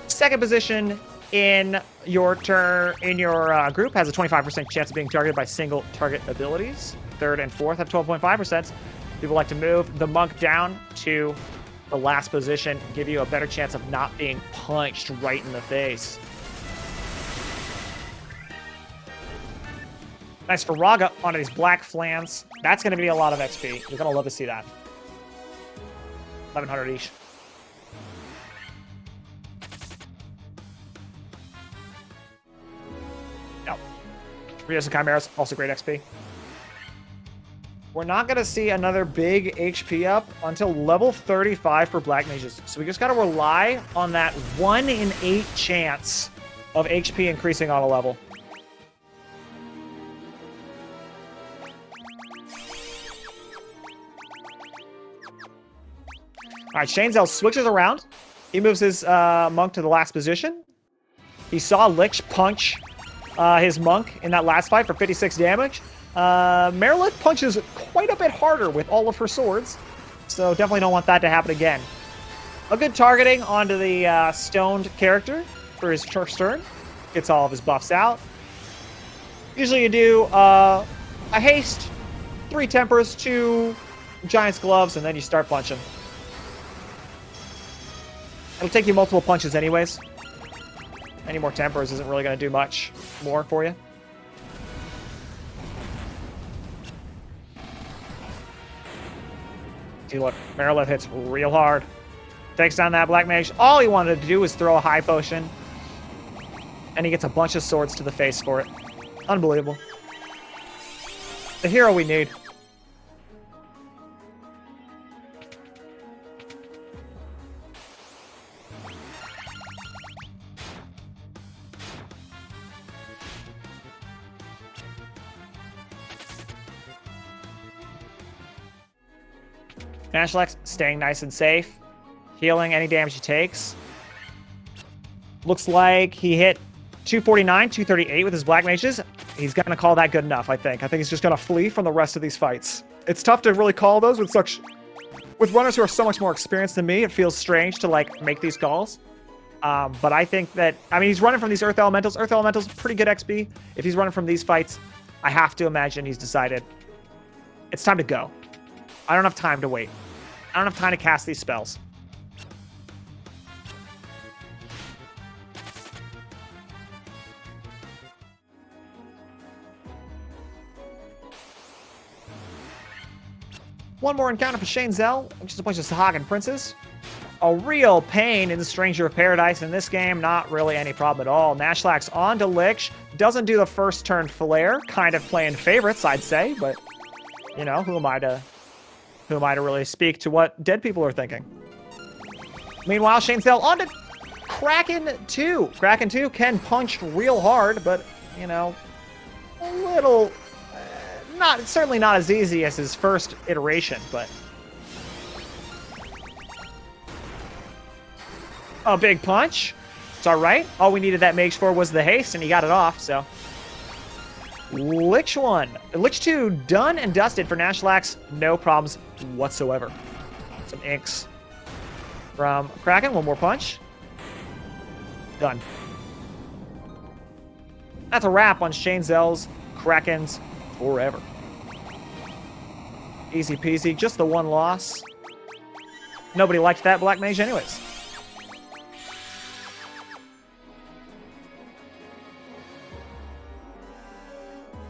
Second position in your group has a 25% chance of being targeted by single target abilities. Third and fourth have 12.5%. People like to move the monk down to the last position, give you a better chance of not being punched right in the face. Nice for Raga onto these black flans. That's going to be a lot of XP. You're going to love to see that. 1100 each. Rios and Chimeras, also great XP. We're not going to see another big HP up until level 35 for Black Mages. So we just got to rely on that 1 in 8 chance of HP increasing on a level. All right, ShaneZell switches around. He moves his monk to the last position. He saw Lich punch his monk in that last fight for 56 damage. Marilith punches quite a bit harder with all of her swords, so definitely don't want that to happen again. A good targeting onto the stoned character for his first turn. Gets all of his buffs out. Usually you do a haste, 3 tempers, 2 giant's gloves, and then you start punching. It'll take you multiple punches anyways. Any more tempers isn't really going to do much more for you. See, look, Marilith hits real hard. Takes down that Black Mage. All he wanted to do was throw a high potion. And he gets a bunch of swords to the face for it. Unbelievable. The hero we need. Nashlax staying nice and safe. Healing any damage he takes. Looks like he hit 249, 238 with his Black Mages. He's going to call that good enough, I think. I think he's just going to flee from the rest of these fights. It's tough to really call those with runners who are so much more experienced than me. It feels strange to, like, make these calls. But I think that, I mean, he's running from these Earth Elementals. Earth Elementals, pretty good XP. If he's running from these fights, I have to imagine he's decided it's time to go. I don't have time to wait. I don't have time to cast these spells. One more encounter for ShaneZell, which is a bunch of Sahagan princes. A real pain in the Stranger of Paradise in this game. Not really any problem at all. Nashlax onto Lich. Doesn't do the first turn flare. Kind of playing favorites, I'd say, but you know, who am I to really speak to what dead people are thinking? Meanwhile, ShaneZell onto Kraken 2. Kraken 2 can punch real hard, but you know, a little certainly not as easy as his first iteration, but a big punch. It's all right. All we needed that mage for was the haste, and he got it off, so. Lich 1. Lich 2 done and dusted for Nashlax. No problems whatsoever. Some inks from Kraken. One more punch. Done. That's a wrap on ShaneZell's Krakens forever. Easy peasy. Just the one loss. Nobody liked that Black Mage anyways.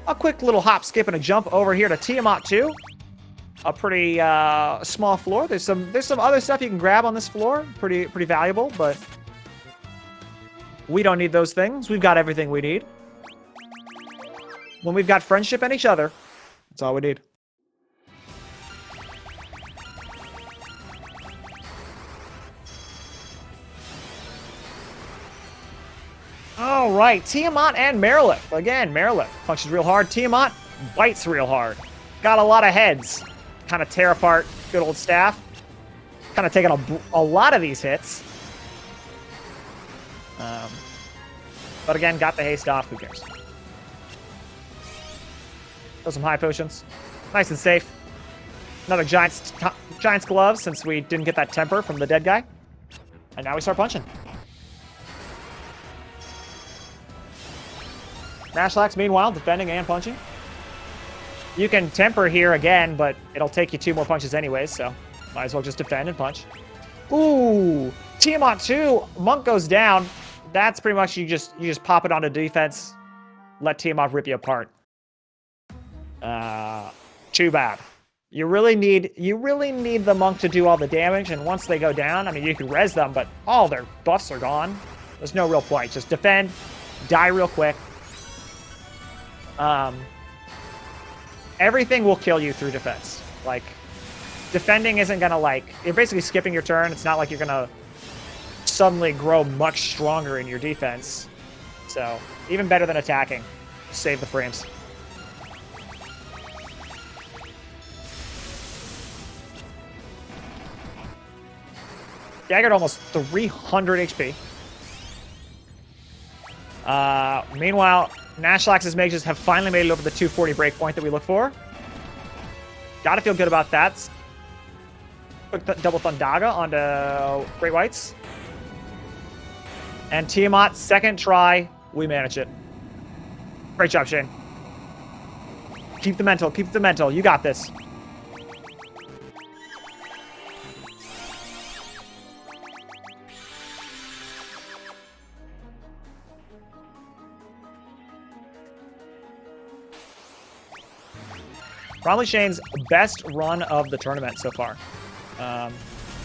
A quick little hop, skip, and a jump over here to Tiamat 2. A pretty small floor. There's some other stuff you can grab on this floor. Pretty valuable, but we don't need those things. We've got everything we need. When we've got friendship and each other, that's all we need. All right, Tiamat and Marilith. Again, Marilith punches real hard. Tiamat bites real hard. Got a lot of heads. Kind of tear apart good old staff. Kind of taking a lot of these hits. But again, got the haste off. Who cares? Throw some high potions. Nice and safe. Another Giant's Glove since we didn't get that temper from the dead guy. And now we start punching. Nashlax, meanwhile, defending and punching. You can temper here again, but it'll take you 2 more punches anyways, so might as well just defend and punch. Ooh! Tiamat 2, Monk goes down. That's pretty much you just pop it onto defense, let Tiamat rip you apart. Too bad. You really need the Monk to do all the damage, and once they go down, I mean, you can res them, but all their buffs are gone. There's no real point. Just defend, die real quick. Everything will kill you through defense. Like, defending isn't gonna, like, you're basically skipping your turn. It's not like you're gonna suddenly grow much stronger in your defense. So, even better than attacking. Save the frames. Daggered almost 300 HP. Meanwhile, Nashlax's mages have finally made it over the 240 breakpoint that we look for. Gotta feel good about that. Quick double Thundaga onto Great Whites. And Tiamat, second try, we manage it. Great job, Shane. Keep the mental, keep the mental. You got this. Probably Shane's best run of the tournament so far.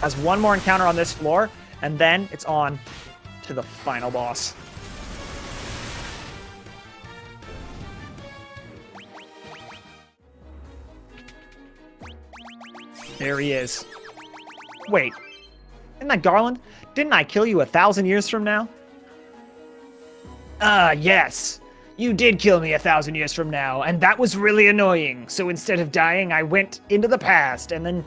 Has one more encounter on this floor, and then it's on to the final boss. There he is. Wait, isn't that Garland? Didn't I kill you 1,000 years from now? Yes. You did kill me 1,000 years from now, and that was really annoying. So instead of dying, I went into the past and then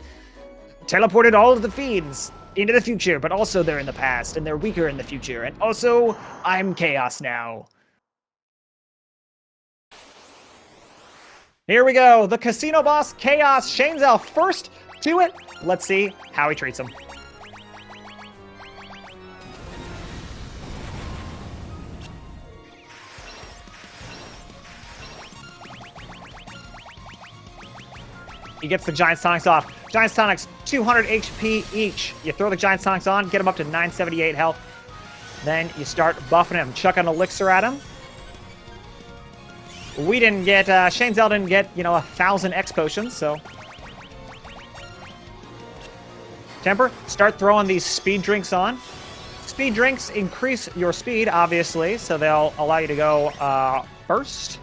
teleported all of the fiends into the future, but also they're in the past and they're weaker in the future. And also, I'm Chaos now. Here we go. The casino boss, Chaos. ShaneZell first to it. Let's see how he treats him. He gets the Giant Sonics off. Giant Sonics, 200 HP each. You throw the Giant Sonics on, get him up to 978 health. Then you start buffing him, chuck an elixir at him. We didn't get, ShaneZell didn't get, 1,000 X potions, so. Temper, start throwing these speed drinks on. Speed drinks increase your speed, obviously, so they'll allow you to go first.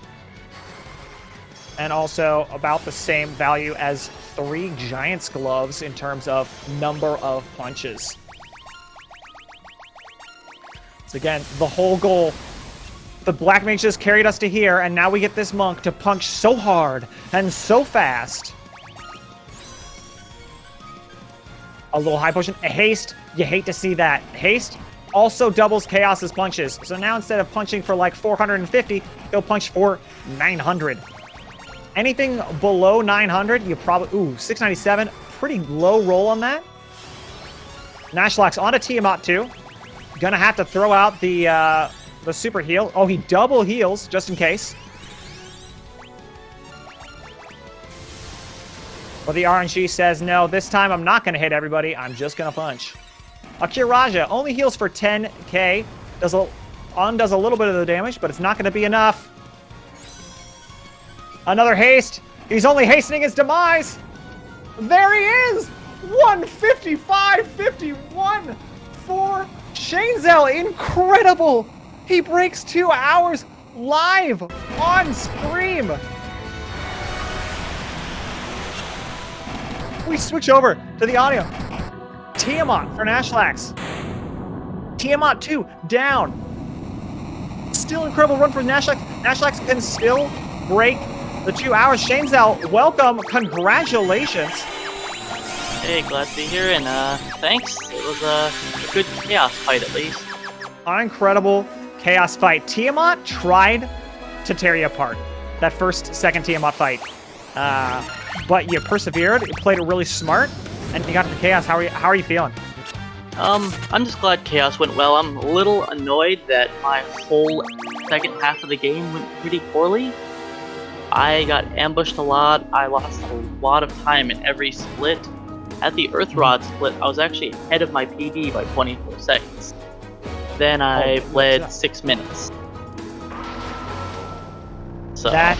And also about the same value as 3 Giant's Gloves in terms of number of punches. So again, the whole goal, the Black Mage just carried us to here, and now we get this monk to punch so hard and so fast. A little high potion, a haste, you hate to see that. Haste also doubles Chaos's punches. So now instead of punching for like 450, he'll punch for 900. Anything below 900, you probably... Ooh, 697. Pretty low roll on that. Nashlax onto Tiamat, too. Gonna have to throw out the super heal. Oh, he double heals, just in case. But the RNG says, no, this time I'm not gonna hit everybody. I'm just gonna punch. Akiraja only heals for 10k. Undoes a little bit of the damage, but it's not gonna be enough. Another haste. He's only hastening his demise. There he is. 155.51 for ShaneZell. Incredible. He breaks 2 hours live on stream. We switch over to the audio. Tiamat for Nashlax. Tiamat 2 down. Still incredible run for Nashlax. Nashlax can still break the 2 hours. ShaneZell, welcome. Congratulations. Hey, glad to be here, and thanks. It was a good chaos fight, at least. An incredible chaos fight. Tiamat tried to tear you apart. That second Tiamat fight. But you persevered, you played it really smart, and you got to the chaos. How are you feeling? I'm just glad chaos went well. I'm a little annoyed that my whole second half of the game went pretty poorly. I got ambushed a lot. I lost a lot of time in every split. At the Earth Rod split, I was actually ahead of my PD by 24 seconds. Then I bled 6 minutes. So that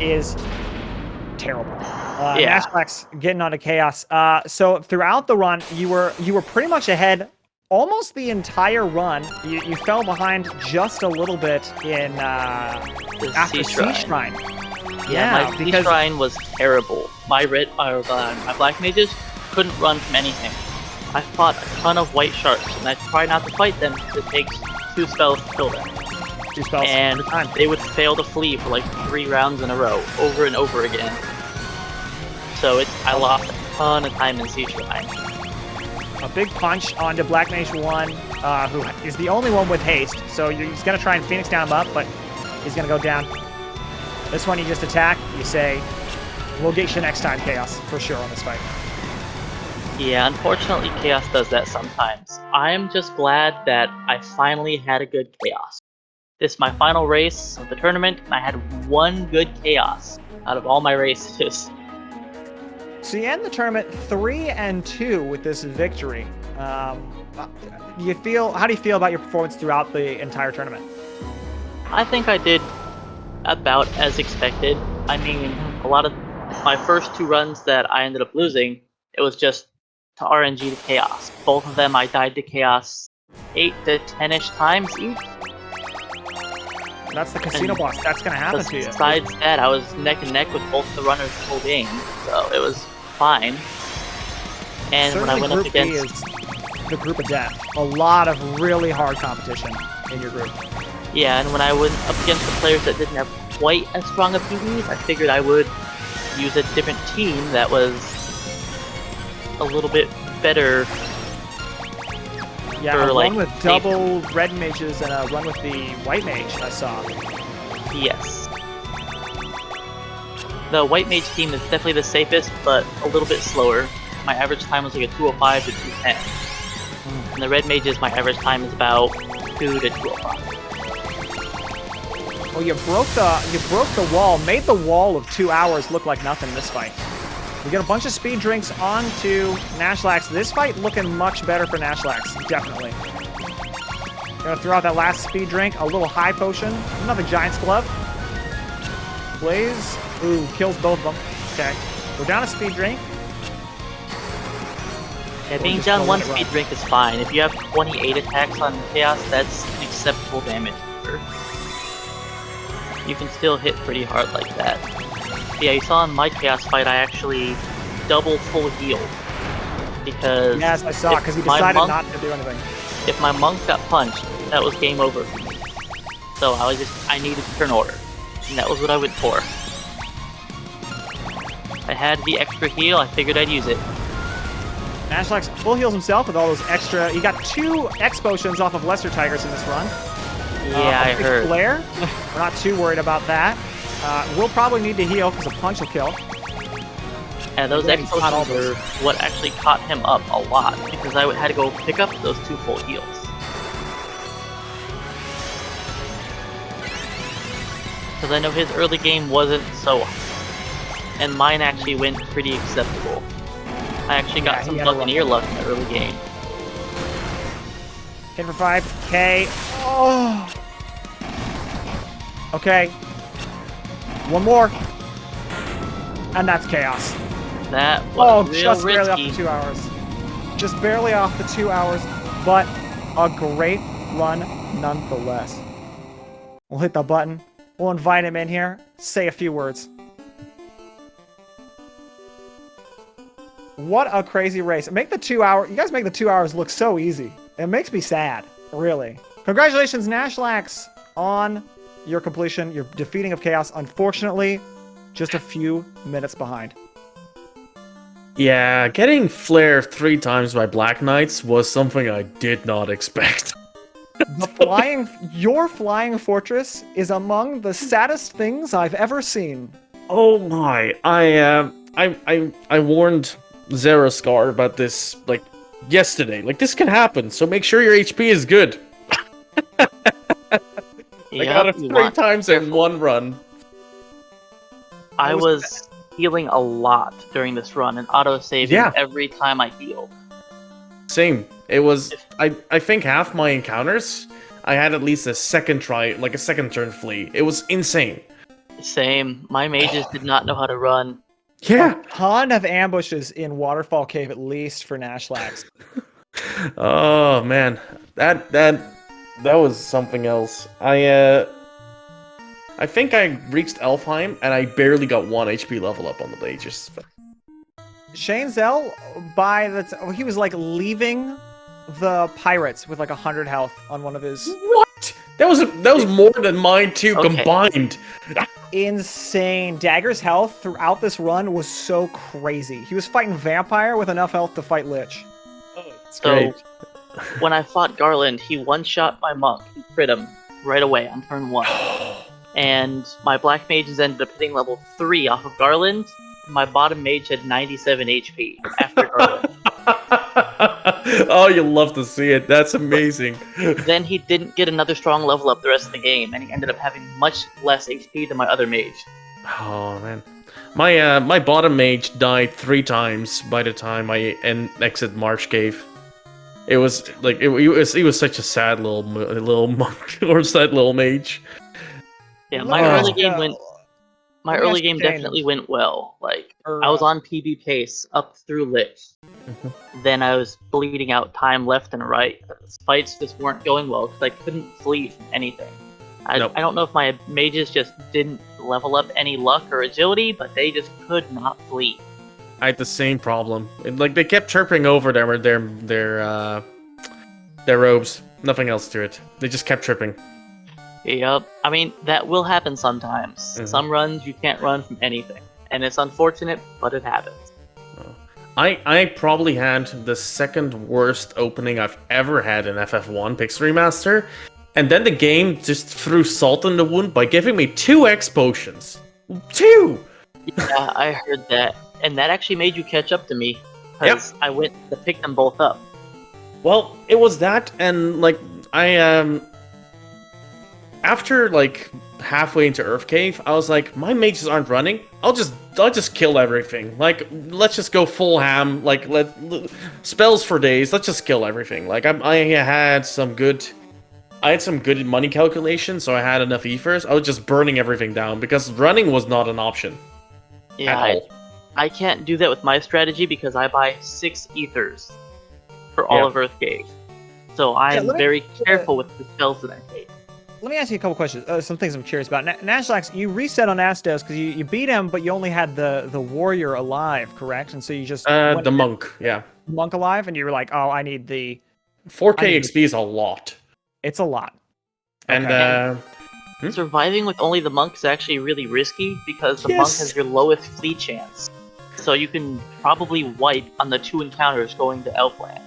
is terrible. Yeah. Nashlax getting onto chaos. So throughout the run, you were pretty much ahead almost the entire run. You fell behind just a little bit in after Sea Shrine. Yeah, my Sea Shrine was terrible. My Black Mages couldn't run from anything. I fought a ton of white sharks, and I tried not to fight them because it takes 2 spells to kill them. 2 spells. And they would fail to flee for like 3 rounds in a row, over and over again. So I lost a ton of time in Sea Shrine. A big punch onto Black Mage 1, who is the only one with haste. So he's going to try and Phoenix down him up, but he's going to go down. This one you just attack, you say, we'll get you next time, Chaos, for sure on this fight. Yeah, unfortunately Chaos does that sometimes. I'm just glad that I finally had a good Chaos. This is my final race of the tournament, and I had 1 good Chaos out of all my races. So you end the tournament 3-2 with this victory. How do you feel about your performance throughout the entire tournament? I think I did about as expected. I mean, a lot of my first 2 runs that I ended up losing, it was just to RNG to Chaos. Both of them I died to Chaos 8 to 10-ish times each. That's the casino boss. That's gonna happen to you. Besides that, I was neck and neck with both the runners the whole game, so it was fine. And Certainly when I went up Group B against is the group of death. A lot of really hard competition in your group. yeah, and when I went up against the players that didn't have quite as strong of PDs, I figured I would use a different team that was a little bit better. Yeah, for, a like, run with double red mages and a run with the white mage I saw. Yes. The white mage team is definitely the safest, but a little bit slower. My average time was like a 205 to 210. And the red mages, my average time is about 2 to 205. Well, you broke the wall, made the wall of 2 hours look like nothing in this fight. We got a bunch of speed drinks onto Nashlax. This fight looking much better for Nashlax, definitely. Gonna throw out that last speed drink, a little high potion, another Giant's Glove. Blaze, ooh, kills both of them. Okay, we're down a speed drink. Yeah, being down 1 speed drink is fine. If you have 28 attacks on Chaos, that's an acceptable damage number. You can still hit pretty hard like that. Yeah, you saw in my Chaos fight, I actually double full healed. Because yes, I saw, because he decided not to do anything. If my monk got punched, that was game over for me. So I needed to turn order. And that was what I went for. I had the extra heal, I figured I'd use it. Nashlax full heals himself with all those extra. You got 2 X potions off of Lesser Tigers in this run. Yeah, I heard. Flare. We're not too worried about that. We'll probably need to heal because a punch will kill. And those X potions were what actually caught him up a lot because I had to go pick up those 2 full heals. Because I know his early game wasn't so, and mine actually went pretty acceptable. I actually got some Buccaneer luck in the early game. Hit for 5k. Oh. Okay. One more. And that's chaos. That was real just barely risky. off the 2 hours. Just barely off the 2 hours, but a great run nonetheless. We'll hit the button. We'll invite him in here. Say a few words. What a crazy race. Make the 2 hour. You guys make the 2 hours look so easy. It makes me sad, really. Congratulations, Nashlax, on your completion, your defeating of Chaos. Unfortunately, just a few minutes behind. Yeah, getting Flare 3 times by Black Knights was something I did not expect. Your flying fortress is among the saddest things I've ever seen. Oh my! I warned Zerascar about this like yesterday. Like this can happen, so make sure your HP is good. I got it 3 times in 1 run. I was healing a lot during this run and auto-saving every time I healed. Same. It was, I think half my encounters, I had at least a second try, like a second turn flee. It was insane. Same. My mages did not know how to run. Yeah. A ton of ambushes in Waterfall Cave, at least for Nashlax. Oh man, that was something else. I think I reached Elfheim and I barely got 1 HP level up on the mages. ShaneZell, he was like leaving the pirates with like 100 health on one of his. What? That was more than mine too combined. Insane. Dagger's health throughout this run was so crazy. He was fighting Vampire with enough health to fight Lich. Oh, it's so, great. When I fought Garland, he one-shot my monk. He crit him right away on turn 1. And my black mages ended up hitting level 3 off of Garland. My bottom mage had 97 HP after Garland. Oh, you love to see it. That's amazing. Then he didn't get another strong level up the rest of the game, and he ended up having much less HP than my other mage. Oh man, my bottom mage died 3 times by the time I exit March Cave. It was like he was such a sad little monk or sad little mage. Yeah, my Let me early ask you, game Shane, definitely went well. Like, or, I was on PB pace up through Lich. Then I was bleeding out time left and right. Fights just weren't going well because I couldn't flee from anything. Nope. I don't know if my mages just didn't level up any luck or agility, but they just could not flee. I had the same problem. Like they kept chirping over their robes. Nothing else to it. They just kept tripping. Yep. I mean, that will happen sometimes. Some runs you can't run from anything. And it's unfortunate, but it happens. I probably had the second worst opening I've ever had in FF1 Pixel Remaster, and then the game just threw salt in the wound by giving me 2 X potions. 2! Yeah, I heard that. And that actually made you catch up to me. Because I went to pick them both up. Well, it was that, and like after like halfway into Earth Cave, I was like, my mages aren't running. I'll just kill everything. Like, let's just go full ham. Like, spells for days. Let's just kill everything. Like, I had some good money calculations, so I had enough ethers. I was just burning everything down because running was not an option. Yeah, at all. I can't do that with my strategy because I buy 6 ethers for all of Earth Cave. So I am very careful with the spells that I take. Let me ask you a couple questions. Some things I'm curious about. Nashlax, you reset on Astos because you beat him, but you only had the warrior alive, correct? And so you just the monk, monk alive, and you were like, oh, I need the 4K XP is a lot. It's a lot. And surviving with only the monk is actually really risky because the monk has your lowest flee chance. So you can probably wipe on the 2 encounters going to Elfland.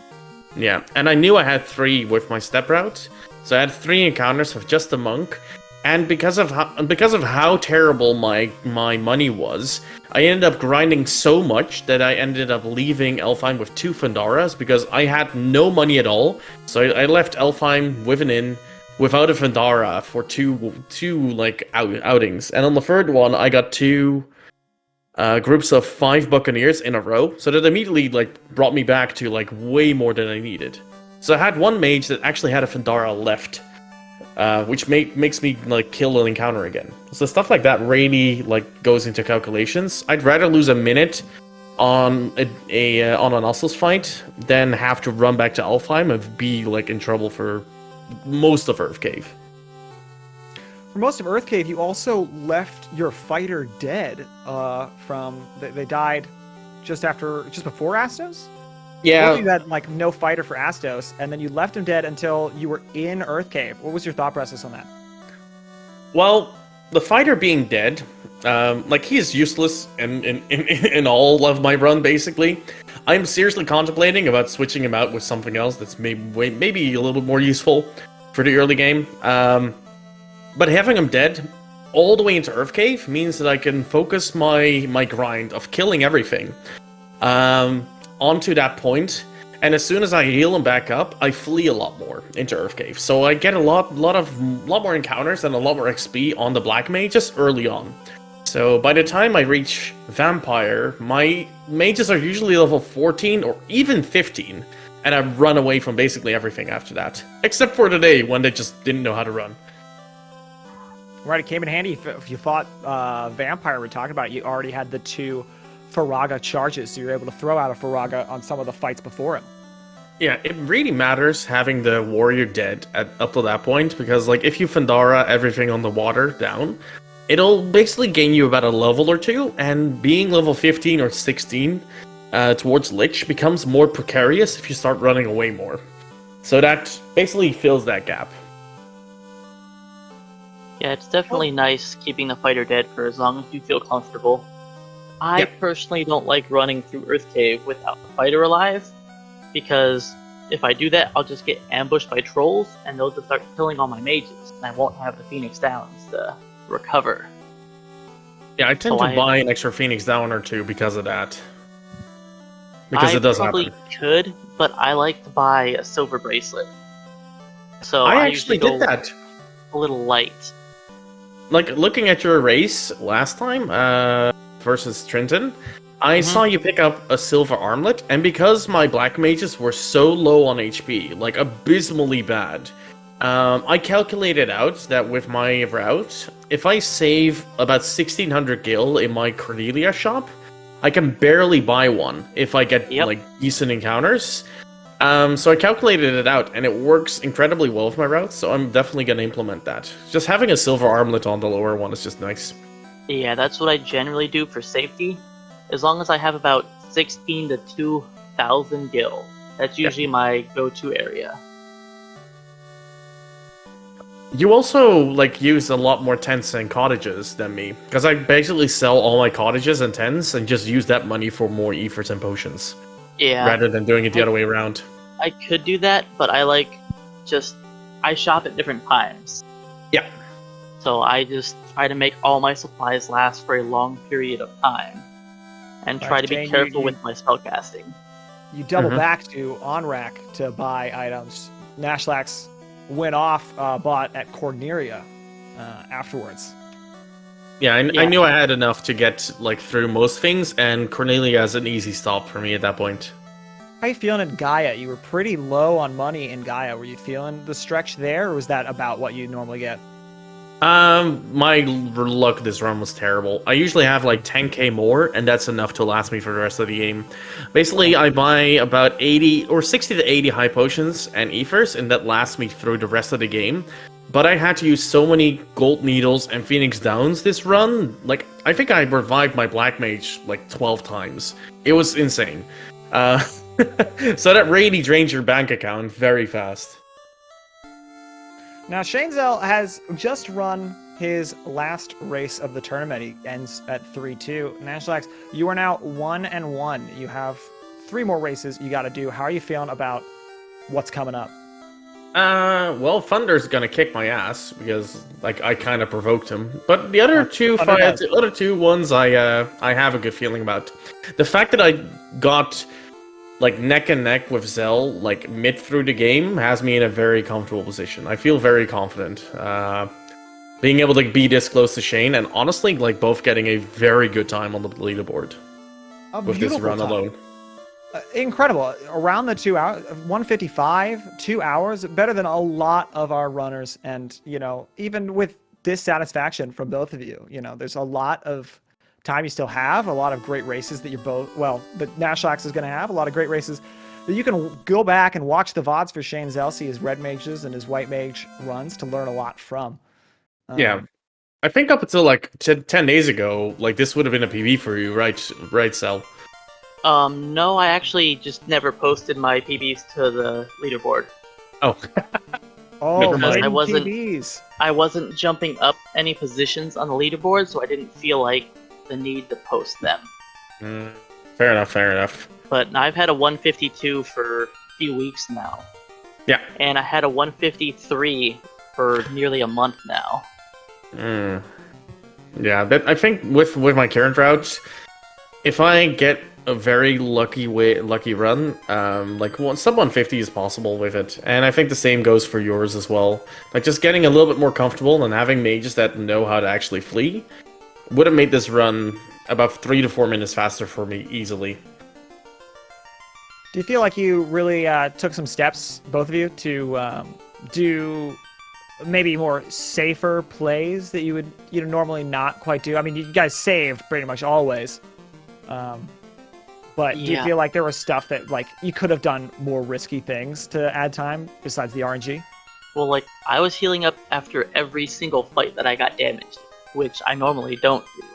Yeah, and I knew I had 3 with my step route. So I had 3 encounters with just the monk, and because of how terrible my money was, I ended up grinding so much that I ended up leaving Elfheim with 2 Fandaras because I had no money at all. So I left Elfheim with an inn without a Fandara for two like outings, and on the third one I got 2 groups of 5 Buccaneers in a row. So that immediately like brought me back to like way more than I needed. So I had 1 mage that actually had a Fandara left, which makes me like kill an encounter again. So stuff like that really like goes into calculations. I'd rather lose a minute on on an Oslos fight than have to run back to Alfheim and be like in trouble for most of Earth Cave. For most of Earth Cave, you also left your fighter dead. They died just before Astos. Yeah. You had like no fighter for Astos, and then you left him dead until you were in Earth Cave. What was your thought process on that? Well, the fighter being dead, like he is useless in all of my run basically. I'm seriously contemplating about switching him out with something else that's maybe a little bit more useful for the early game. But having him dead all the way into Earth Cave means that I can focus my grind of killing everything onto that point, and as soon as I heal him back up, I flee a lot more into Earth Cave. So I get a lot more encounters and a lot more XP on the Black Mage just early on. So by the time I reach Vampire, my mages are usually level 14 or even 15, and I run away from basically everything after that, except for today when they just didn't know how to run. Right, it came in handy if you fought Vampire. We're talking about you already had the 2 Faraga charges, so you're able to throw out a Faraga on some of the fights before him. Yeah, it really matters having the warrior dead up to that point, because like if you Fandara everything on the water down, it'll basically gain you about a level or 2, and being level 15 or 16 towards Lich becomes more precarious if you start running away more. So that basically fills that gap. Yeah, it's definitely nice keeping the fighter dead for as long as you feel comfortable. I personally don't like running through Earth Cave without the fighter alive, because if I do that, I'll just get ambushed by trolls, and they'll just start killing all my mages, and I won't have the Phoenix Downs to recover. Yeah, I tend to buy an extra Phoenix Down or 2 because of that. Because it does happen. I probably could, but I like to buy a silver bracelet. So I usually actually did that. A little light. Like, looking at your race last time, versus Trenton, I saw you pick up a silver armlet, and because my black mages were so low on HP, like abysmally bad, I calculated out that with my route, if I save about 1600 gil in my Cornelia shop, I can barely buy one if I get like decent encounters. So I calculated it out, and it works incredibly well with my routes, so I'm definitely going to implement that. Just having a silver armlet on the lower one is just nice. Yeah, that's what I generally do for safety. As long as I have about 16 to 2,000 gil, that's usually my go-to area. You also like use a lot more tents and cottages than me, because I basically sell all my cottages and tents and just use that money for more ethers and potions. Yeah. Rather than doing it the other way around. I could do that, but I shop at different times. Yeah. So I just try to make all my supplies last for a long period of time, and try to be careful with my spellcasting. You double back to on-rack to buy items. Nashlax went off, bought at Cornelia afterwards. Yeah, I knew I had enough to get like through most things, and Cornelia is an easy stop for me at that point. How you feeling in Gaia? You were pretty low on money in Gaia. Were you feeling the stretch there, or was that about what you normally get? My luck this run was terrible. I usually have like 10k more, and that's enough to last me for the rest of the game. Basically, I buy about 80 or 60 to 80 high potions and ethers, and that lasts me through the rest of the game. But I had to use so many gold needles and phoenix downs this run. Like, I think I revived my black mage like 12 times. It was insane. So that really drains your bank account very fast. Now, ShaneZell has just run his last race of the tournament. He ends at 3-2. Nashlax, you are now 1-1. You have 3 more races you got to do. How are you feeling about what's coming up? Well, Thunder's gonna kick my ass because like I kind of provoked him. But the other two ones I have a good feeling about. The fact that I got like neck and neck with Zell like mid through the game has me in a very comfortable position. I feel very confident. Being able to be this close to Shane, and honestly, like both getting a very good time on the leaderboard with this run alone. Incredible. Around the 2 hours, 155, 2 hours, better than a lot of our runners. And, you know, even with dissatisfaction from both of you, you know, there's a lot of time you still have, a lot of great races that you're both, well, that Nashlax is going to have, a lot of great races that you can go back and watch the VODs for ShaneZell, see his red mages and his white mage runs to learn a lot from. Yeah. I think up until like 10 days ago, like this would have been a PB for you, right, Cell? No, I actually just never posted my PBs to the leaderboard. Oh. Oh, because PBs. I wasn't jumping up any positions on the leaderboard, so I didn't feel like the need to post them. Fair enough. But I've had a 152 for a few weeks now. Yeah. And I had a 153 for nearly a month now. Yeah, I think with my current routes, if I get a very lucky run, like sub 150 is possible with it, and I think the same goes for yours as well. Like just getting a little bit more comfortable and having mages that know how to actually flee would have made this run about 3 to 4 minutes faster for me easily. Do you feel like you really took some steps, both of you, to do maybe more safer plays that you would normally not quite do? I mean, you guys saved pretty much always. But do you feel like there was stuff that like you could have done more risky things to add time besides the RNG? Well, like I was healing up after every single fight that I got damaged, which I normally don't do.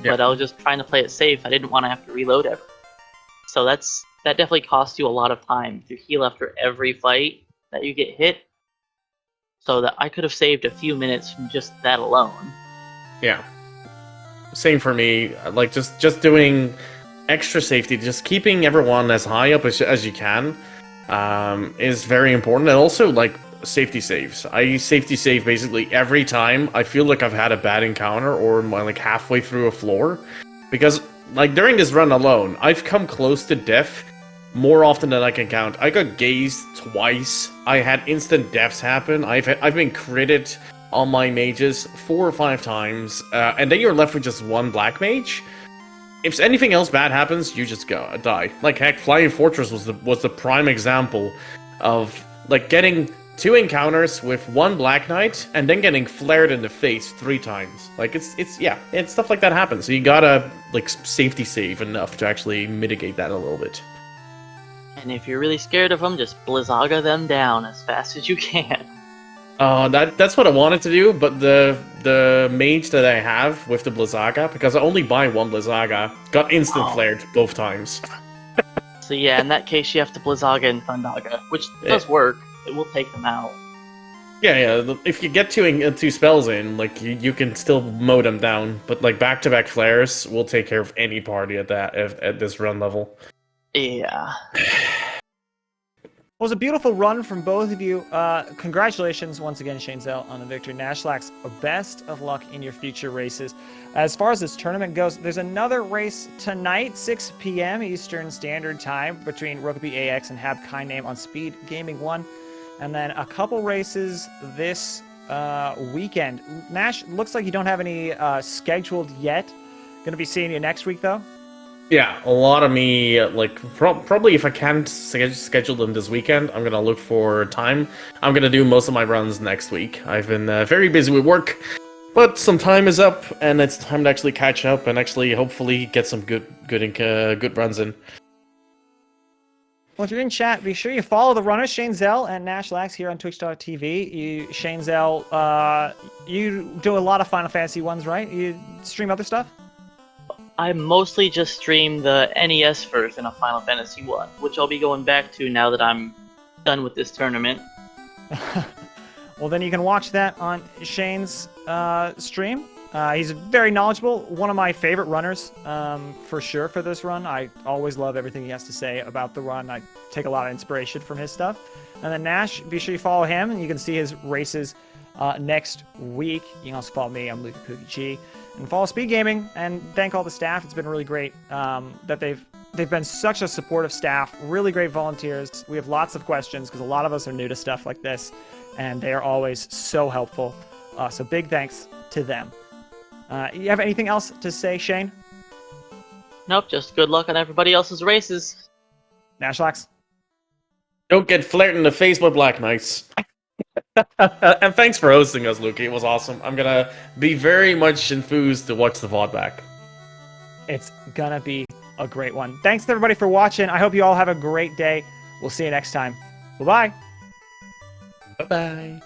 Yeah. But I was just trying to play it safe. I didn't want to have to reload ever. So that definitely costs you a lot of time to heal after every fight that you get hit. So that I could have saved a few minutes from just that alone. Yeah. Same for me. Like just doing extra safety, just keeping everyone as high up as you can, is very important. And also like safety saves. I safety save basically every time I feel like I've had a bad encounter or I'm like halfway through a floor, because like during this run alone, I've come close to death more often than I can count. I got gazed twice. I had instant deaths happen. I've been critted on my mages 4 or 5 times, and then you're left with just one black mage. If anything else bad happens, you just die. Like heck, Flying Fortress was the prime example of like getting 2 encounters with 1 Black Knight, and then getting flared in the face 3 times. Like, it's stuff like that happens. So you gotta, like, safety save enough to actually mitigate that a little bit. And if you're really scared of them, just Blizzaga them down as fast as you can. That's what I wanted to do, but the mage that I have with the Blizzaga, because I only buy 1 Blizzaga, got instant flared both times. So yeah, in that case you have to Blizzaga and Thundaga, which does work. It will take them out. Yeah. If you get 2 spells in, like, you can still mow them down, but like back-to-back flares will take care of any party at this run level. Yeah. It was a beautiful run from both of you. Congratulations once again, ShaneZell, on the victory. Nashlax, best of luck in your future races. As far as this tournament goes, there's another race tonight, 6 p.m. Eastern Standard Time, between Rokeby AX and Hab Kindname on SpeedGaming 1. And then a couple races this weekend. Nash, looks like you don't have any scheduled yet. Going to be seeing you next week, though? Yeah, a lot of me, like, probably if I can't schedule them this weekend, I'm gonna look for time. I'm gonna do most of my runs next week. I've been very busy with work, but some time is up, and it's time to actually catch up and actually hopefully get some good runs in. Well, if you're in chat, be sure you follow the runners, ShaneZell and Nashlax, here on Twitch.tv. ShaneZell, you do a lot of Final Fantasy ones, right? You stream other stuff? I mostly just stream the NES version of Final Fantasy 1, which I'll be going back to now that I'm done with this tournament. Well, then you can watch that on Shane's stream. He's very knowledgeable, one of my favorite runners, for sure, for this run. I always love everything he has to say about the run. I take a lot of inspiration from his stuff. And then Nash, be sure you follow him, and you can see his races next week. You can also follow me. I'm Luka Cookie G. And follow SpeedGaming, and thank all the staff. It's been really great that they've been such a supportive staff, really great volunteers. We have lots of questions because a lot of us are new to stuff like this, and they are always so helpful. So big thanks to them. You have anything else to say, Shane? Nope, just good luck on everybody else's races. Nashlax? Don't get flared in the face by Black Knights. And thanks for hosting us, Luke. It was awesome. I'm gonna be very much enthused to watch the VOD back. It's gonna be a great one. Thanks to everybody for watching. I hope you all have a great day. We'll see you next time. Bye-bye. Bye-bye.